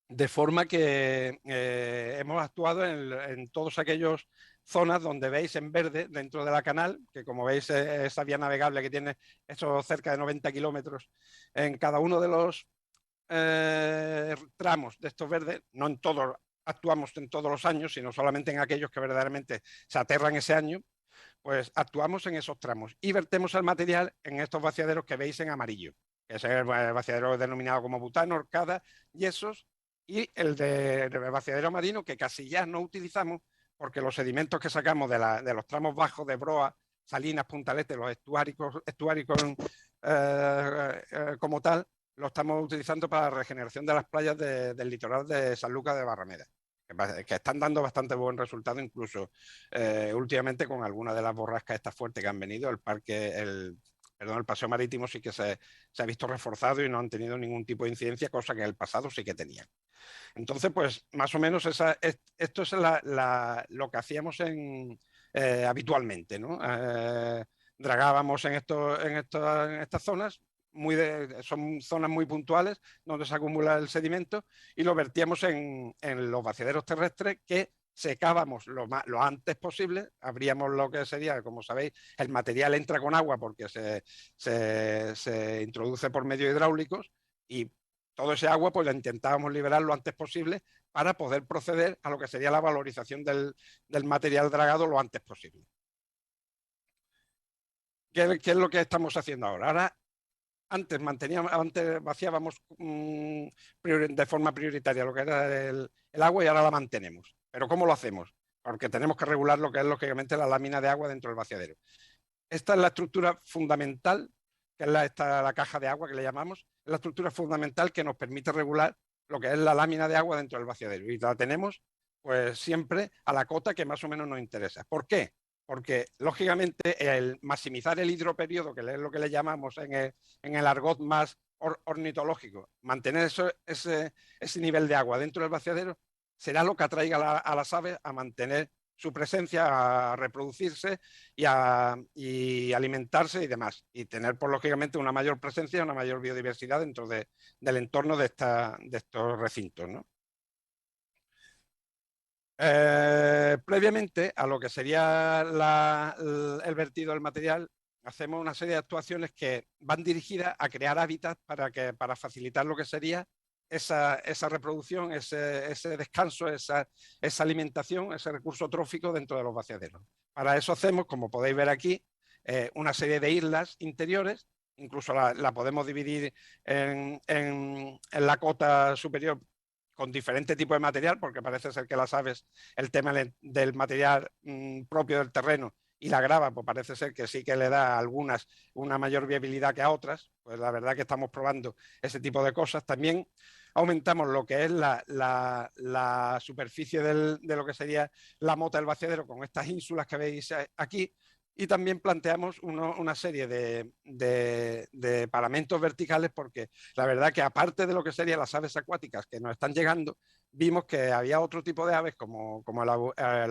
de forma que hemos actuado en todas aquellas zonas donde veis en verde dentro de la canal, que como veis esa vía navegable que tiene esos cerca de 90 kilómetros en cada uno de los tramos de estos verdes, no en todos actuamos en todos los años, sino solamente en aquellos que verdaderamente se aterran ese año, pues actuamos en esos tramos y vertemos el material en estos vaciaderos que veis en amarillo, que es el vaciadero denominado como butano, horcada, yesos, y el de vaciadero marino que casi ya no utilizamos porque los sedimentos que sacamos de los tramos bajos de Broa, Salinas, Puntalete, los estuáricos como tal, lo estamos utilizando para la regeneración de las playas del litoral de San Lucas de Barrameda, que están dando bastante buen resultado, incluso últimamente con algunas de las borrascas estas fuertes que han venido, el paseo marítimo sí que se ha visto reforzado y no han tenido ningún tipo de incidencia, cosa que en el pasado sí que tenían. Entonces, pues más o menos esto es lo que hacíamos habitualmente, ¿no? Dragábamos en estas zonas, son zonas muy puntuales donde se acumula el sedimento y lo vertíamos en los vaciaderos terrestres que secábamos lo antes posible, abríamos lo que sería, como sabéis, el material entra con agua porque se introduce por medios hidráulicos y todo ese agua pues la intentábamos liberar lo antes posible para poder proceder a lo que sería la valorización del material dragado lo antes posible. ¿Qué es lo que estamos haciendo ahora? Ahora, antes vaciábamos de forma prioritaria lo que era el agua y ahora la mantenemos. ¿Pero cómo lo hacemos? Porque tenemos que regular lo que es lógicamente la lámina de agua dentro del vaciadero. Esta es la estructura fundamental, que es la caja de agua que le llamamos, es la estructura fundamental que nos permite regular lo que es la lámina de agua dentro del vaciadero. Y la tenemos pues siempre a la cota que más o menos nos interesa. ¿Por qué? Porque, lógicamente, el maximizar el hidroperiodo, que es lo que le llamamos en el argot más ornitológico, mantener ese nivel de agua dentro del vaciadero, será lo que atraiga a las aves a mantener su presencia, a reproducirse y alimentarse y demás. Y tener, pues, lógicamente, una mayor presencia, una mayor biodiversidad dentro del entorno de estos recintos, ¿no? Previamente a lo que sería el vertido del material, hacemos una serie de actuaciones que van dirigidas a crear hábitats para facilitar lo que sería esa reproducción, ese descanso, esa alimentación, ese recurso trófico dentro de los vaciaderos. Para eso hacemos, como podéis ver aquí, una serie de islas interiores, incluso la podemos dividir en la cota superior con diferentes tipos de material, porque parece ser que las aves, el tema del material propio del terreno y la grava, pues parece ser que sí que le da a algunas una mayor viabilidad que a otras. Pues la verdad que estamos probando ese tipo de cosas. También aumentamos lo que es la superficie de lo que sería la mota del vaciadero con estas ínsulas que veis aquí. Y también planteamos una serie de paramentos verticales porque la verdad que aparte de lo que serían las aves acuáticas que nos están llegando, vimos que había otro tipo de aves como el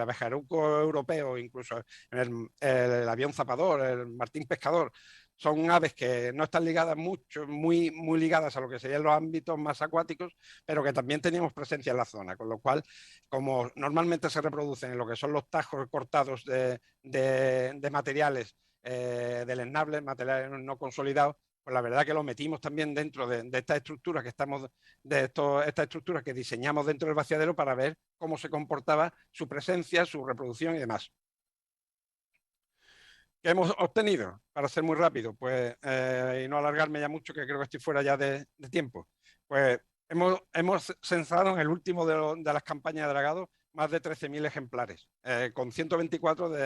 abejaruco europeo, incluso el avión zapador, el martín pescador. Son aves que no están ligadas muy ligadas a lo que serían los ámbitos más acuáticos, pero que también teníamos presencia en la zona, con lo cual, como normalmente se reproducen en lo que son los tajos cortados de materiales deleznables, materiales no consolidados, pues la verdad que lo metimos también dentro de estas estructuras estas estructuras que diseñamos dentro del vaciadero para ver cómo se comportaba su presencia, su reproducción y demás. ¿Qué hemos obtenido? Para ser muy rápido, pues, y no alargarme ya mucho, que creo que estoy fuera ya de tiempo. Pues hemos censado en el último de las campañas de dragado más de 13.000 ejemplares, con 124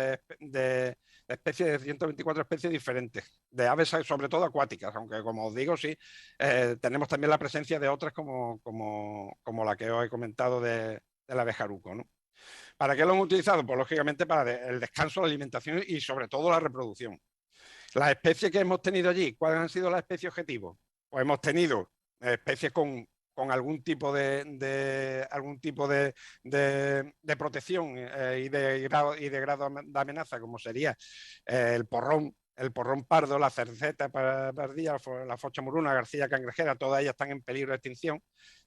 especies, de 124 especies diferentes, de aves sobre todo acuáticas, aunque como os digo, sí, tenemos también la presencia de otras como la que os he comentado del abejaruco, ¿no? ¿Para qué lo hemos utilizado? Pues lógicamente para el descanso, la alimentación y sobre todo la reproducción. Las especies que hemos tenido allí, ¿cuáles han sido las especies objetivo? Pues hemos tenido especies con algún tipo de protección y de grado de amenaza, como sería el porrón pardo, la cerceta pardilla, la focha muruna, garcilla cangrejera, todas ellas están en peligro de extinción.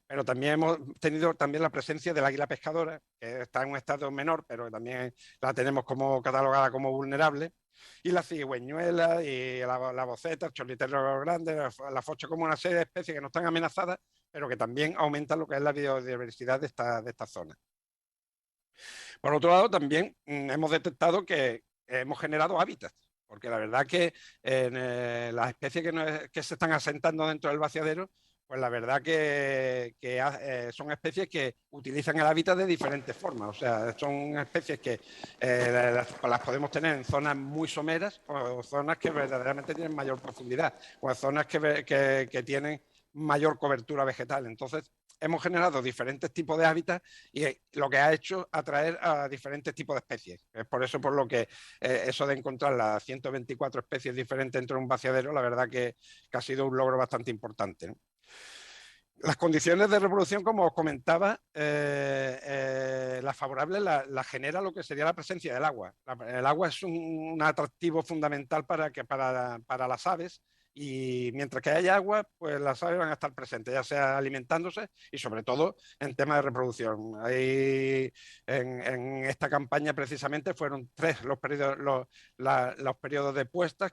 Pero también hemos tenido la presencia del águila pescadora, que está en un estado menor, pero también la tenemos catalogada como vulnerable, y la cigüeñuela y la boceta, el chorlitero grande, la focha, como una serie de especies que no están amenazadas, pero que también aumentan lo que es la biodiversidad de esta zona. Por otro lado, también hemos detectado que hemos generado hábitats, porque la verdad que las especies que se están asentando dentro del vaciadero, pues la verdad que son especies que utilizan el hábitat de diferentes formas. O sea, son especies que las podemos tener en zonas muy someras o zonas que verdaderamente tienen mayor profundidad o en zonas que tienen mayor cobertura vegetal. Entonces, hemos generado diferentes tipos de hábitats y lo que ha hecho atraer a diferentes tipos de especies. Es por eso por lo que eso de encontrar las 124 especies diferentes dentro de un vaciadero, la verdad que ha sido un logro bastante importante, ¿no? Las condiciones de reproducción, como os comentaba, las favorables la genera lo que sería la presencia del agua. El agua es un atractivo fundamental para las aves, y mientras que haya agua, pues las aves van a estar presentes, ya sea alimentándose y sobre todo en temas de reproducción. En esta campaña precisamente fueron 3 los periodos de puestas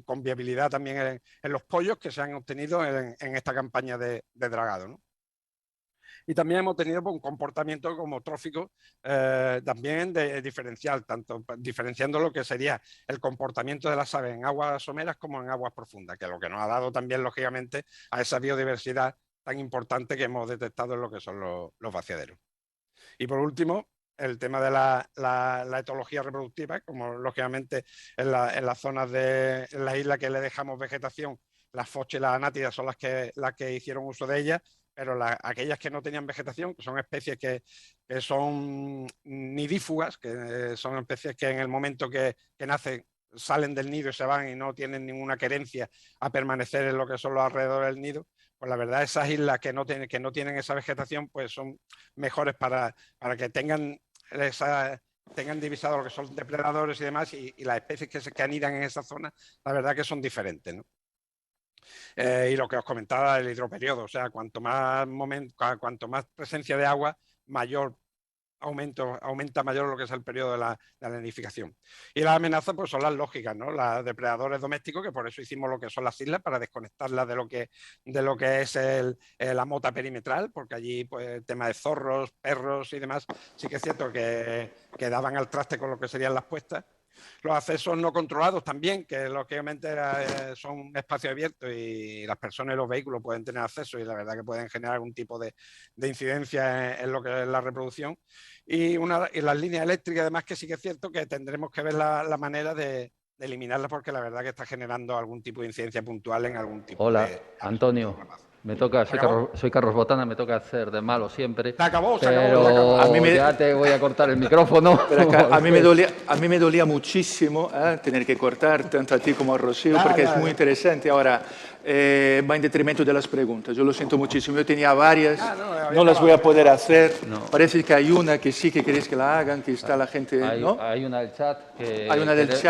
con viabilidad también en los pollos que se han obtenido en esta campaña de dragado, ¿no? Y también hemos tenido un comportamiento como trófico también diferencial, tanto diferenciando lo que sería el comportamiento de las aves en aguas someras como en aguas profundas, que es lo que nos ha dado también, lógicamente, a esa biodiversidad tan importante que hemos detectado en lo que son los vaciaderos. Y por último, el tema de la etología reproductiva, como lógicamente en las zonas de la isla que le dejamos vegetación, las fochas y las anátidas son las que hicieron uso de ellas, pero aquellas que no tenían vegetación, que son especies que son nidífugas, que son especies que en el momento que nacen salen del nido y se van y no tienen ninguna querencia a permanecer en lo que son los alrededores del nido, pues la verdad esas islas que no tienen esa vegetación pues son mejores para que tengan divisado lo que son depredadores y demás, y las especies que anidan en esa zona, la verdad que son diferentes, ¿no? Y lo que os comentaba del hidroperiodo, o sea, cuanto más presencia de agua, mayor aumenta mayor lo que es el periodo de la nidificación. Y las amenazas pues son las lógicas, ¿no? Los depredadores domésticos, que por eso hicimos lo que son las islas, para desconectarlas de lo que es la mota perimetral, porque allí pues el tema de zorros, perros y demás, sí que es cierto que daban al traste con lo que serían las puestas. Los accesos no controlados también, que lógicamente son espacios abiertos y las personas y los vehículos pueden tener acceso, y la verdad que pueden generar algún tipo de incidencia en lo que es la reproducción. Y las líneas eléctricas, además, que sí que es cierto que tendremos que ver la manera de eliminarlas, porque la verdad que está generando algún tipo de incidencia puntual en algún tipo
Hola,
de...
Antonio. Me toca, soy Carlos Botana, me toca hacer de malo siempre.
Se acabó.
A mí
ya te voy a cortar el micrófono.
A mí me dolía muchísimo tener que cortar tanto a ti como a Rocío, porque es muy interesante. Ahora, va en detrimento de las preguntas. Yo lo siento muchísimo. Yo tenía varias, no las voy a poder hacer. No. Parece que hay una que sí que queréis que la hagan, que está la gente, ¿no?
Hay una del chat que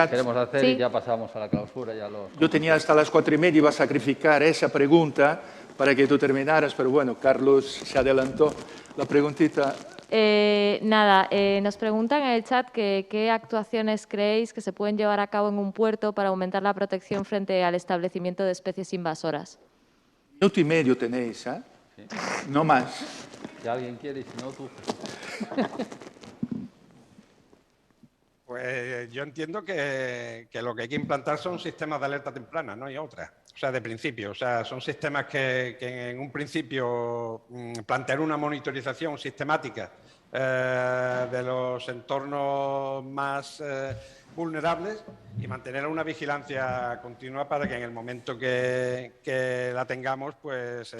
queremos hacer, sí. Y ya pasamos a la clausura. Yo tenía hasta las 4:30, iba a sacrificar esa pregunta para que tú terminaras, pero bueno, Carlos se adelantó. La preguntita...
nos preguntan en el chat qué actuaciones creéis que se pueden llevar a cabo en un puerto para aumentar la protección frente al establecimiento de especies invasoras.
1 minuto y medio tenéis, ¿eh? Sí. No más.
Si alguien quiere, y si no, tú.
Pues yo entiendo que lo que hay que implantar son sistemas de alerta temprana, no hay otra. O sea, de principio. O sea, son sistemas que en un principio plantear una monitorización sistemática de los entornos más vulnerables y mantener una vigilancia continua para que en el momento que la tengamos, pues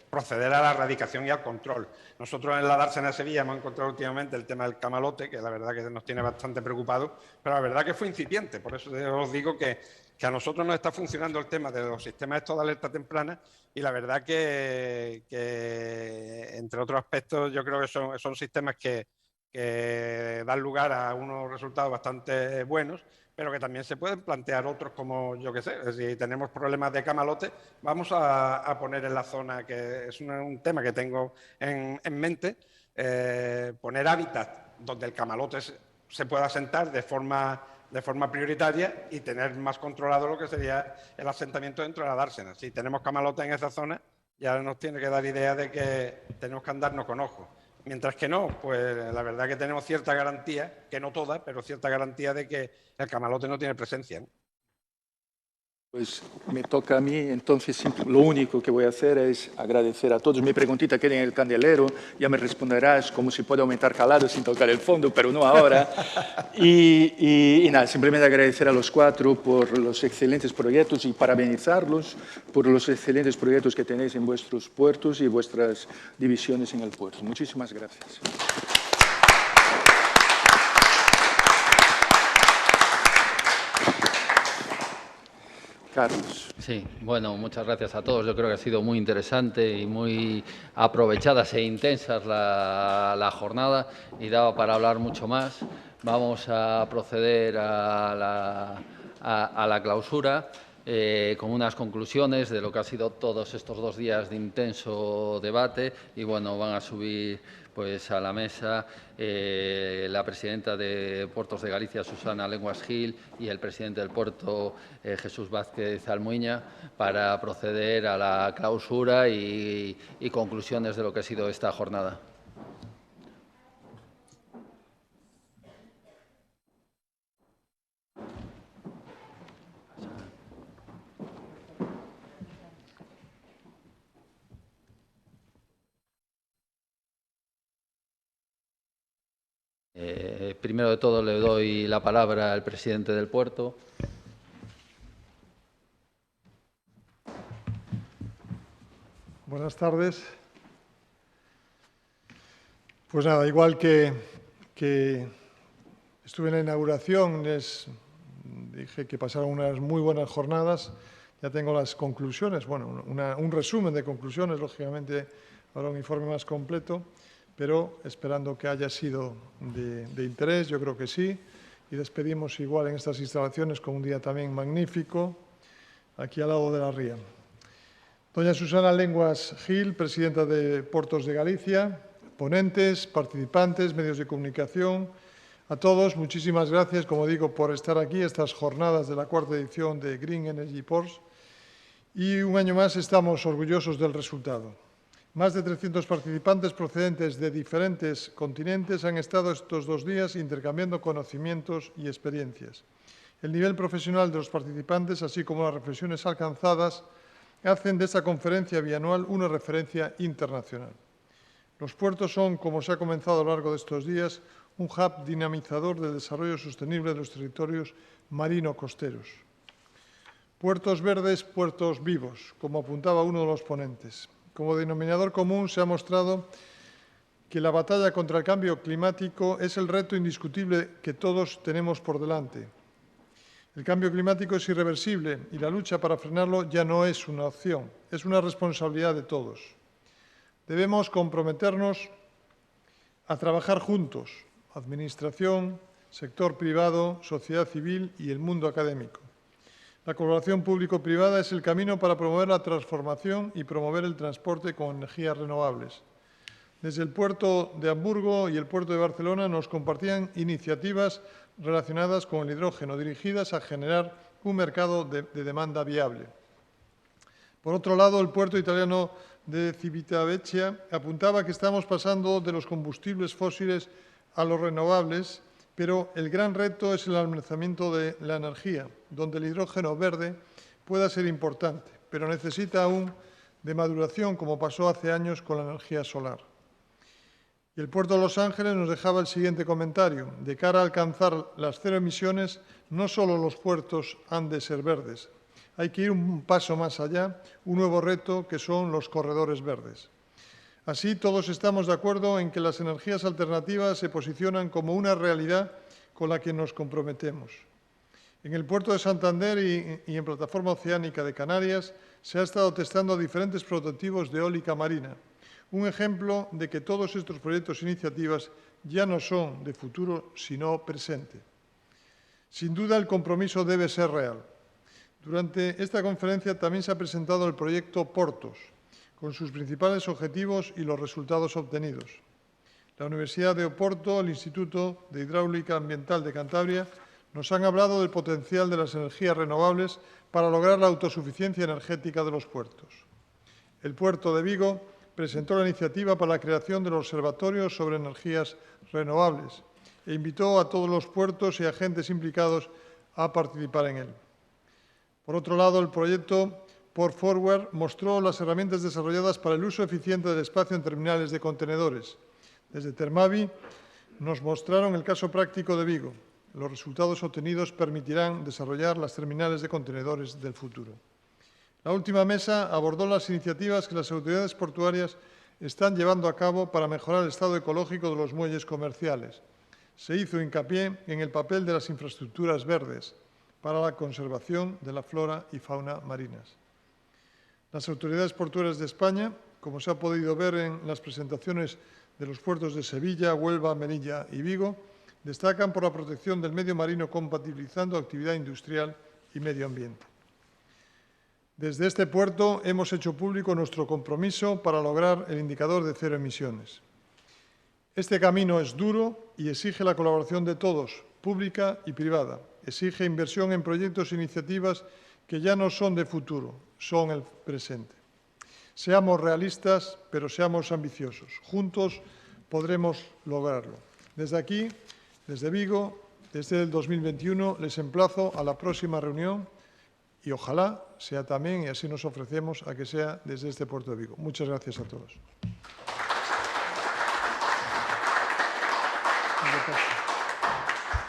proceder a la erradicación y al control. Nosotros en la dársena de Sevilla hemos encontrado últimamente el tema del camalote, que la verdad que nos tiene bastante preocupados, pero la verdad que fue incipiente. Por eso os digo que a nosotros nos está funcionando el tema de los sistemas estos de alerta temprana, y la verdad que entre otros aspectos, yo creo que son sistemas que dan lugar a unos resultados bastante buenos, pero que también se pueden plantear otros, como yo que sé, si tenemos problemas de camalote, vamos a poner en la zona, que es un tema que tengo en mente, poner hábitats donde el camalote se pueda asentar de forma prioritaria y tener más controlado lo que sería el asentamiento dentro de la dársena. Si tenemos camalotes en esa zona, ya nos tiene que dar idea de que tenemos que andarnos con ojo. Mientras que no, pues la verdad que tenemos cierta garantía, que no toda, pero cierta garantía de que el camalote no tiene presencia, ¿no?
Pues me toca a mí, entonces lo único que voy a hacer es agradecer a todos. Mi preguntita queda en el candelero, ya me responderás cómo se puede aumentar calado sin tocar el fondo, pero no ahora. Y nada, simplemente agradecer a los 4 por los excelentes proyectos y parabenizarlos por los excelentes proyectos que tenéis en vuestros puertos y vuestras divisiones en el puerto. Muchísimas gracias. Carlos.
Sí, bueno, muchas gracias a todos. Yo creo que ha sido muy interesante y muy aprovechadas e intensas la jornada y daba para hablar mucho más. Vamos a proceder a la clausura con unas conclusiones de lo que ha sido todos estos 2 días de intenso debate y, bueno, van a subir pues a la mesa la presidenta de Puertos de Galicia, Susana Lenguas Gil, y el presidente del puerto, Jesús Vázquez Almuiña, para proceder a la clausura y conclusiones de lo que ha sido esta jornada. Primero de todo le doy la palabra al presidente del puerto.
Buenas tardes. Pues nada, igual que estuve en la inauguración, les dije que pasaron unas muy buenas jornadas. Ya tengo las conclusiones, bueno, un resumen de conclusiones, lógicamente habrá un informe más completo, pero esperando que haya sido de interés, yo creo que sí. Y despedimos igual en estas instalaciones con un día también magnífico, aquí al lado de la ría. Doña Susana Lenguas Gil, presidenta de Puertos de Galicia, ponentes, participantes, medios de comunicación, a todos, muchísimas gracias, como digo, por estar aquí, estas jornadas de la 4ª edición de Green Energy Ports. Y un año más estamos orgullosos del resultado. Más de 300 participantes procedentes de diferentes continentes han estado estos 2 días intercambiando conocimientos y experiencias. El nivel profesional de los participantes, así como las reflexiones alcanzadas, hacen de esta conferencia bianual una referencia internacional. Los puertos son, como se ha comenzado a lo largo de estos días, un hub dinamizador del desarrollo sostenible de los territorios marino-costeros. Puertos verdes, puertos vivos, como apuntaba uno de los ponentes. Como denominador común se ha mostrado que la batalla contra el cambio climático es el reto indiscutible que todos tenemos por delante. El cambio climático es irreversible y la lucha para frenarlo ya no es una opción, es una responsabilidad de todos. Debemos comprometernos a trabajar juntos, Administración, sector privado, sociedad civil y el mundo académico. La colaboración público-privada es el camino para promover la transformación y promover el transporte con energías renovables. Desde el puerto de Hamburgo y el puerto de Barcelona nos compartían iniciativas relacionadas con el hidrógeno, dirigidas a generar un mercado de demanda viable. Por otro lado, el puerto italiano de Civitavecchia apuntaba que estamos pasando de los combustibles fósiles a los renovables, pero el gran reto es el almacenamiento de la energía, donde el hidrógeno verde pueda ser importante, pero necesita aún de maduración, como pasó hace años con la energía solar. Y el puerto de Los Ángeles nos dejaba el siguiente comentario. De cara a alcanzar las 0 emisiones, no solo los puertos han de ser verdes. Hay que ir un paso más allá, un nuevo reto que son los corredores verdes. Así, todos estamos de acuerdo en que las energías alternativas se posicionan como una realidad con la que nos comprometemos. En el puerto de Santander y en Plataforma Oceánica de Canarias se ha estado testando diferentes prototipos de eólica marina. Un ejemplo de que todos estos proyectos e iniciativas ya no son de futuro, sino presente. Sin duda, el compromiso debe ser real. Durante esta conferencia también se ha presentado el proyecto Portos, con sus principales objetivos y los resultados obtenidos. La Universidad de Oporto, el Instituto de Hidráulica Ambiental de Cantabria, nos han hablado del potencial de las energías renovables para lograr la autosuficiencia energética de los puertos. El puerto de Vigo presentó la iniciativa para la creación del Observatorio sobre Energías Renovables e invitó a todos los puertos y agentes implicados a participar en él. Por otro lado, el proyecto Port Forward mostró las herramientas desarrolladas para el uso eficiente del espacio en terminales de contenedores. Desde Termavi nos mostraron el caso práctico de Vigo. Los resultados obtenidos permitirán desarrollar las terminales de contenedores del futuro. La última mesa abordó las iniciativas que las autoridades portuarias están llevando a cabo para mejorar el estado ecológico de los muelles comerciales. Se hizo hincapié en el papel de las infraestructuras verdes, para la conservación de la flora y fauna marinas. Las autoridades portuarias de España, como se ha podido ver en las presentaciones de los puertos de Sevilla, Huelva, Melilla y Vigo, destacan por la protección del medio marino compatibilizando actividad industrial y medio ambiente. Desde este puerto hemos hecho público nuestro compromiso para lograr el indicador de cero emisiones. Este camino es duro y exige la colaboración de todos, pública y privada. Exige inversión en proyectos e iniciativas que ya no son de futuro, son el presente. Seamos realistas, pero seamos ambiciosos. Juntos podremos lograrlo. Desde aquí, desde Vigo, desde el 2021, les emplazo a la próxima reunión y ojalá sea también, y así nos ofrecemos, a que sea desde este puerto de Vigo. Muchas gracias a todos.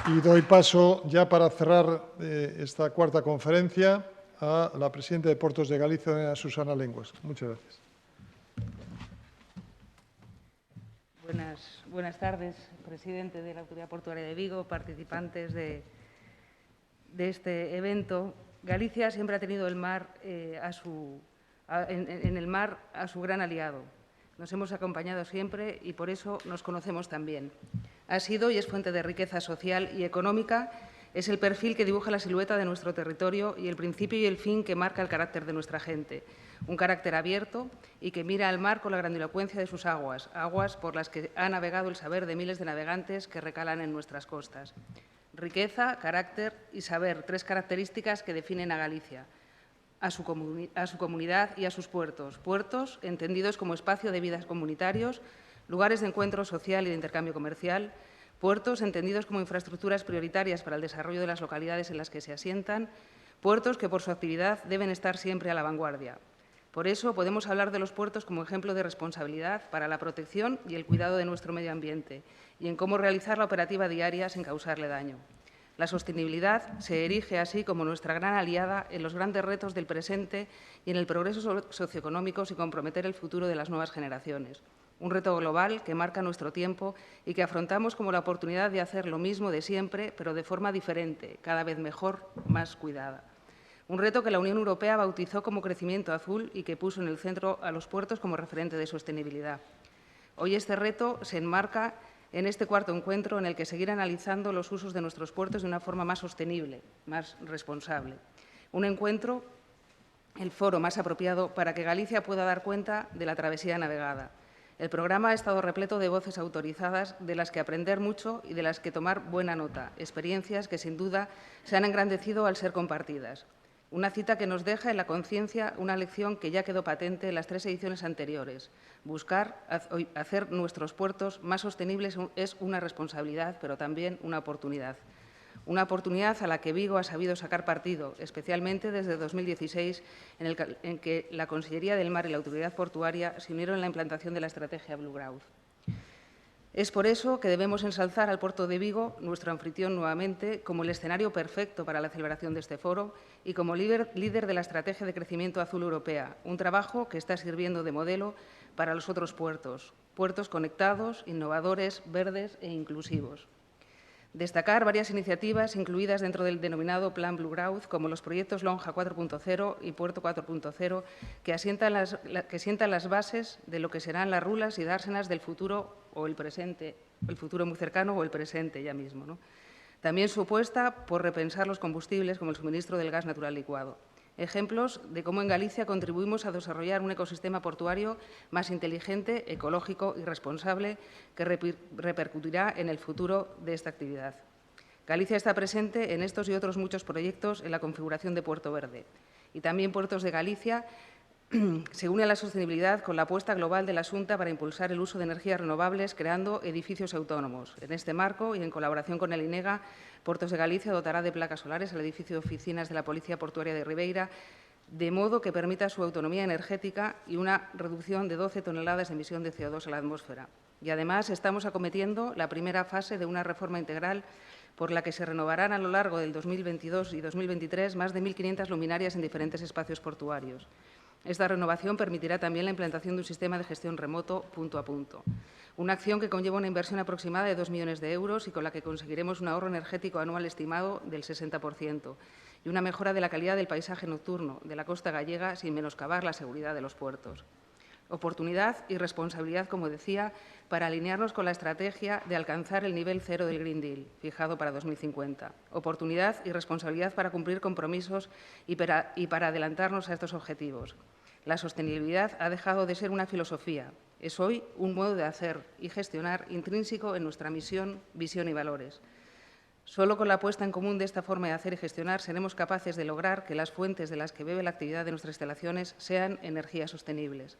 Y doy paso, ya para cerrar esta cuarta conferencia, a la presidenta de Puertos de Galicia, Susana Lenguas. Muchas gracias.
Buenas tardes, presidente de la Autoridad Portuaria de Vigo, participantes de este evento. Galicia siempre ha tenido el mar en el mar a su gran aliado. Nos hemos acompañado siempre y por eso nos conocemos también. Ha sido y es fuente de riqueza social y económica. Es el perfil que dibuja la silueta de nuestro territorio y el principio y el fin que marca el carácter de nuestra gente. Un carácter abierto y que mira al mar con la grandilocuencia de sus aguas, aguas por las que ha navegado el saber de miles de navegantes que recalan en nuestras costas. Riqueza, carácter y saber, tres características que definen a Galicia, a su comunidad y a sus puertos. Puertos entendidos como espacio de vidas comunitarios, lugares de encuentro social y de intercambio comercial, puertos entendidos como infraestructuras prioritarias para el desarrollo de las localidades en las que se asientan, puertos que por su actividad deben estar siempre a la vanguardia. Por eso podemos hablar de los puertos como ejemplo de responsabilidad para la protección y el cuidado de nuestro medio ambiente y en cómo realizar la operativa diaria sin causarle daño. La sostenibilidad se erige así como nuestra gran aliada en los grandes retos del presente y en el progreso socioeconómico sin comprometer el futuro de las nuevas generaciones. Un reto global que marca nuestro tiempo y que afrontamos como la oportunidad de hacer lo mismo de siempre, pero de forma diferente, cada vez mejor, más cuidada. Un reto que la Unión Europea bautizó como crecimiento azul y que puso en el centro a los puertos como referente de sostenibilidad. Hoy este reto se enmarca en este cuarto encuentro en el que seguir analizando los usos de nuestros puertos de una forma más sostenible, más responsable. Un encuentro, el foro más apropiado para que Galicia pueda dar cuenta de la travesía navegada. El programa ha estado repleto de voces autorizadas, de las que aprender mucho y de las que tomar buena nota, experiencias que, sin duda, se han engrandecido al ser compartidas. Una cita que nos deja en la conciencia una lección que ya quedó patente en las 3 ediciones anteriores. Buscar hacer nuestros puertos más sostenibles es una responsabilidad, pero también una oportunidad. Una oportunidad a la que Vigo ha sabido sacar partido, especialmente desde 2016, en que la Consellería del Mar y la Autoridad Portuaria se unieron en la implantación de la estrategia Blue Growth. Es por eso que debemos ensalzar al puerto de Vigo, nuestro anfitrión nuevamente, como el escenario perfecto para la celebración de este foro y como líder de la Estrategia de Crecimiento Azul Europea, un trabajo que está sirviendo de modelo para los otros puertos, puertos conectados, innovadores, verdes e inclusivos. Destacar varias iniciativas incluidas dentro del denominado Plan Blue Growth, como los proyectos Lonja 4.0 y Puerto 4.0, que sientan las bases de lo que serán las rulas y dársenas del futuro o el presente, el futuro muy cercano o el presente ya mismo, ¿no? También su apuesta por repensar los combustibles como el suministro del gas natural licuado. Ejemplos de cómo en Galicia contribuimos a desarrollar un ecosistema portuario más inteligente, ecológico y responsable que repercutirá en el futuro de esta actividad. Galicia está presente en estos y otros muchos proyectos en la configuración de Puerto Verde. Y también Puertos de Galicia se une a la sostenibilidad con la apuesta global de la Xunta para impulsar el uso de energías renovables creando edificios autónomos. En este marco y en colaboración con el INEGA, Puertos de Galicia dotará de placas solares el edificio de oficinas de la Policía Portuaria de Ribeira, de modo que permita su autonomía energética y una reducción de 12 toneladas de emisión de CO2 a la atmósfera. Y además estamos acometiendo la primera fase de una reforma integral por la que se renovarán a lo largo del 2022 y 2023 más de 1.500 luminarias en diferentes espacios portuarios. Esta renovación permitirá también la implantación de un sistema de gestión remoto punto a punto. Una acción que conlleva una inversión aproximada de 2 millones de euros y con la que conseguiremos un ahorro energético anual estimado del 60% y una mejora de la calidad del paisaje nocturno de la costa gallega sin menoscabar la seguridad de los puertos. Oportunidad y responsabilidad, como decía, para alinearnos con la estrategia de alcanzar el nivel cero del Green Deal, fijado para 2050. Oportunidad y responsabilidad para cumplir compromisos y para adelantarnos a estos objetivos. La sostenibilidad ha dejado de ser una filosofía. Es hoy un modo de hacer y gestionar intrínseco en nuestra misión, visión y valores. Solo con la puesta en común de esta forma de hacer y gestionar seremos capaces de lograr que las fuentes de las que bebe la actividad de nuestras instalaciones sean energías sostenibles.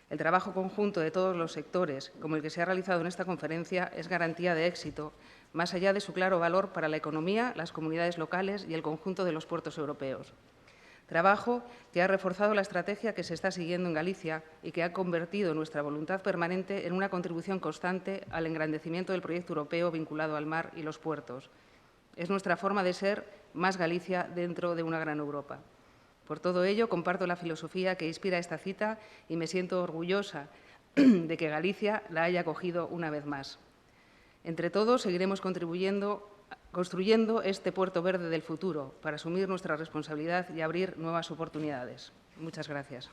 El trabajo conjunto de todos los sectores, como el que se ha realizado en esta conferencia, es garantía de éxito, más allá de su claro valor para la economía, las comunidades locales y el conjunto de los puertos europeos. Trabajo que ha reforzado la estrategia que se está siguiendo en Galicia y que ha convertido nuestra voluntad permanente en una contribución constante al engrandecimiento del proyecto europeo vinculado al mar y los puertos. Es nuestra forma de ser más Galicia dentro de una gran Europa. Por todo ello, comparto la filosofía que inspira esta cita y me siento orgullosa de que Galicia la haya acogido una vez más. Entre todos, seguiremos construyendo este puerto verde del futuro para asumir nuestra responsabilidad y abrir nuevas oportunidades. Muchas gracias.